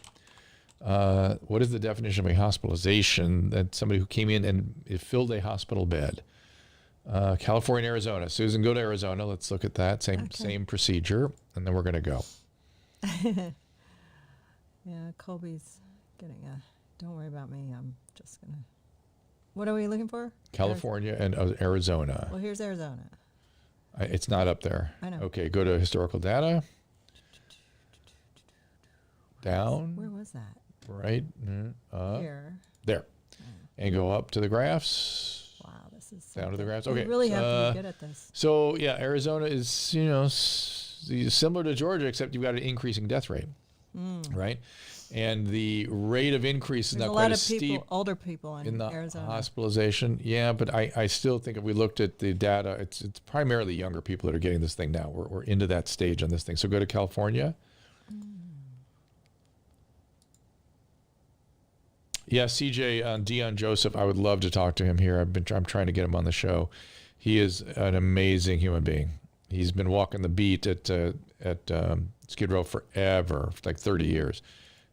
What is the definition of a hospitalization? That somebody who came in and it filled a hospital bed. California, Arizona. Susan, go to Arizona. Let's look at that. Same procedure, and then we're going to go. Yeah, Colby's getting don't worry about me. I'm just going to. What are we looking for? California and Arizona. Well, here's Arizona. It's not up there. I know. Okay, go to historical data. Down. Where was that? Right. Up. Here. There. And go up to the graphs. Wow, this is Down to the something. graphs. We Okay. really have to be good at this. So, yeah, Arizona is, similar to Georgia, except you've got an increasing death rate, right? And the rate of increase is There's not a quite lot as of people, steep older people in in the Arizona. hospitalization. Yeah, but I still think if we looked at the data, it's primarily younger people that are getting this thing now. We're into that stage on this thing. So go to California. Yeah, CJ, Dion Joseph, I would love to talk to him here. I'm trying to get him on the show. He is an amazing human being. He's been walking the beat at Skid Row forever, for like 30 years,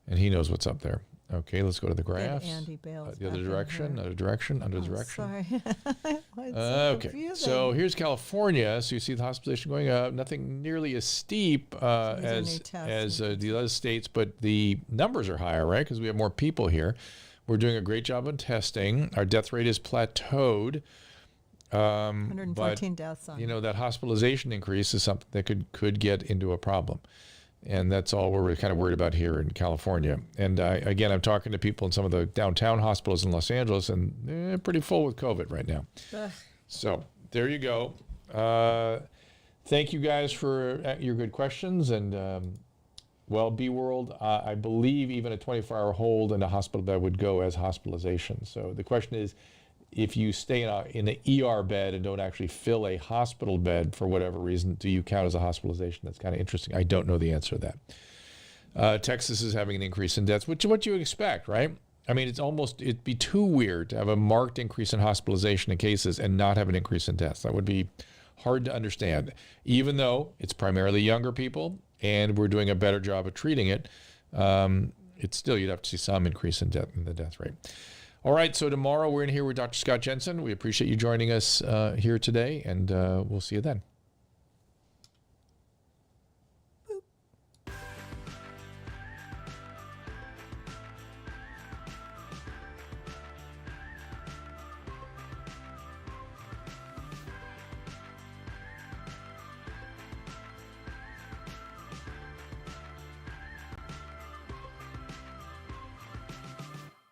and he knows what's up there. Okay, let's go to the graphs. Andy Bales The other back in direction, here. another direction, under Oh, direction. sorry. It's so Okay, confusing. so here's California. So you see the hospitalization going up. Nothing nearly as steep These are new as tests. the other states, but the numbers are higher, right? Because we have more people here. We're doing a great job on testing. Our death rate is plateaued. 114 deaths on. You know, that hospitalization increase is something that could get into a problem. And that's all we're kind of worried about here in California. And again, I'm talking to people in some of the downtown hospitals in Los Angeles, and they're pretty full with COVID right now. Ugh. So there you go. Thank you guys for your good questions. And well, B-World, I believe even a 24-hour hold in a hospital bed would go as hospitalization. So the question is, if you stay in an ER bed and don't actually fill a hospital bed for whatever reason, do you count as a hospitalization? That's kind of interesting. I don't know the answer to that. Texas is having an increase in deaths, which is what you expect, right? I mean, it'd be too weird to have a marked increase in hospitalization and cases and not have an increase in deaths. That would be hard to understand, even though it's primarily younger people and we're doing a better job of treating it. It's still, you'd have to see some increase in the death rate. All right, so tomorrow we're in here with Dr. Scott Jensen. We appreciate you joining us here today, and we'll see you then.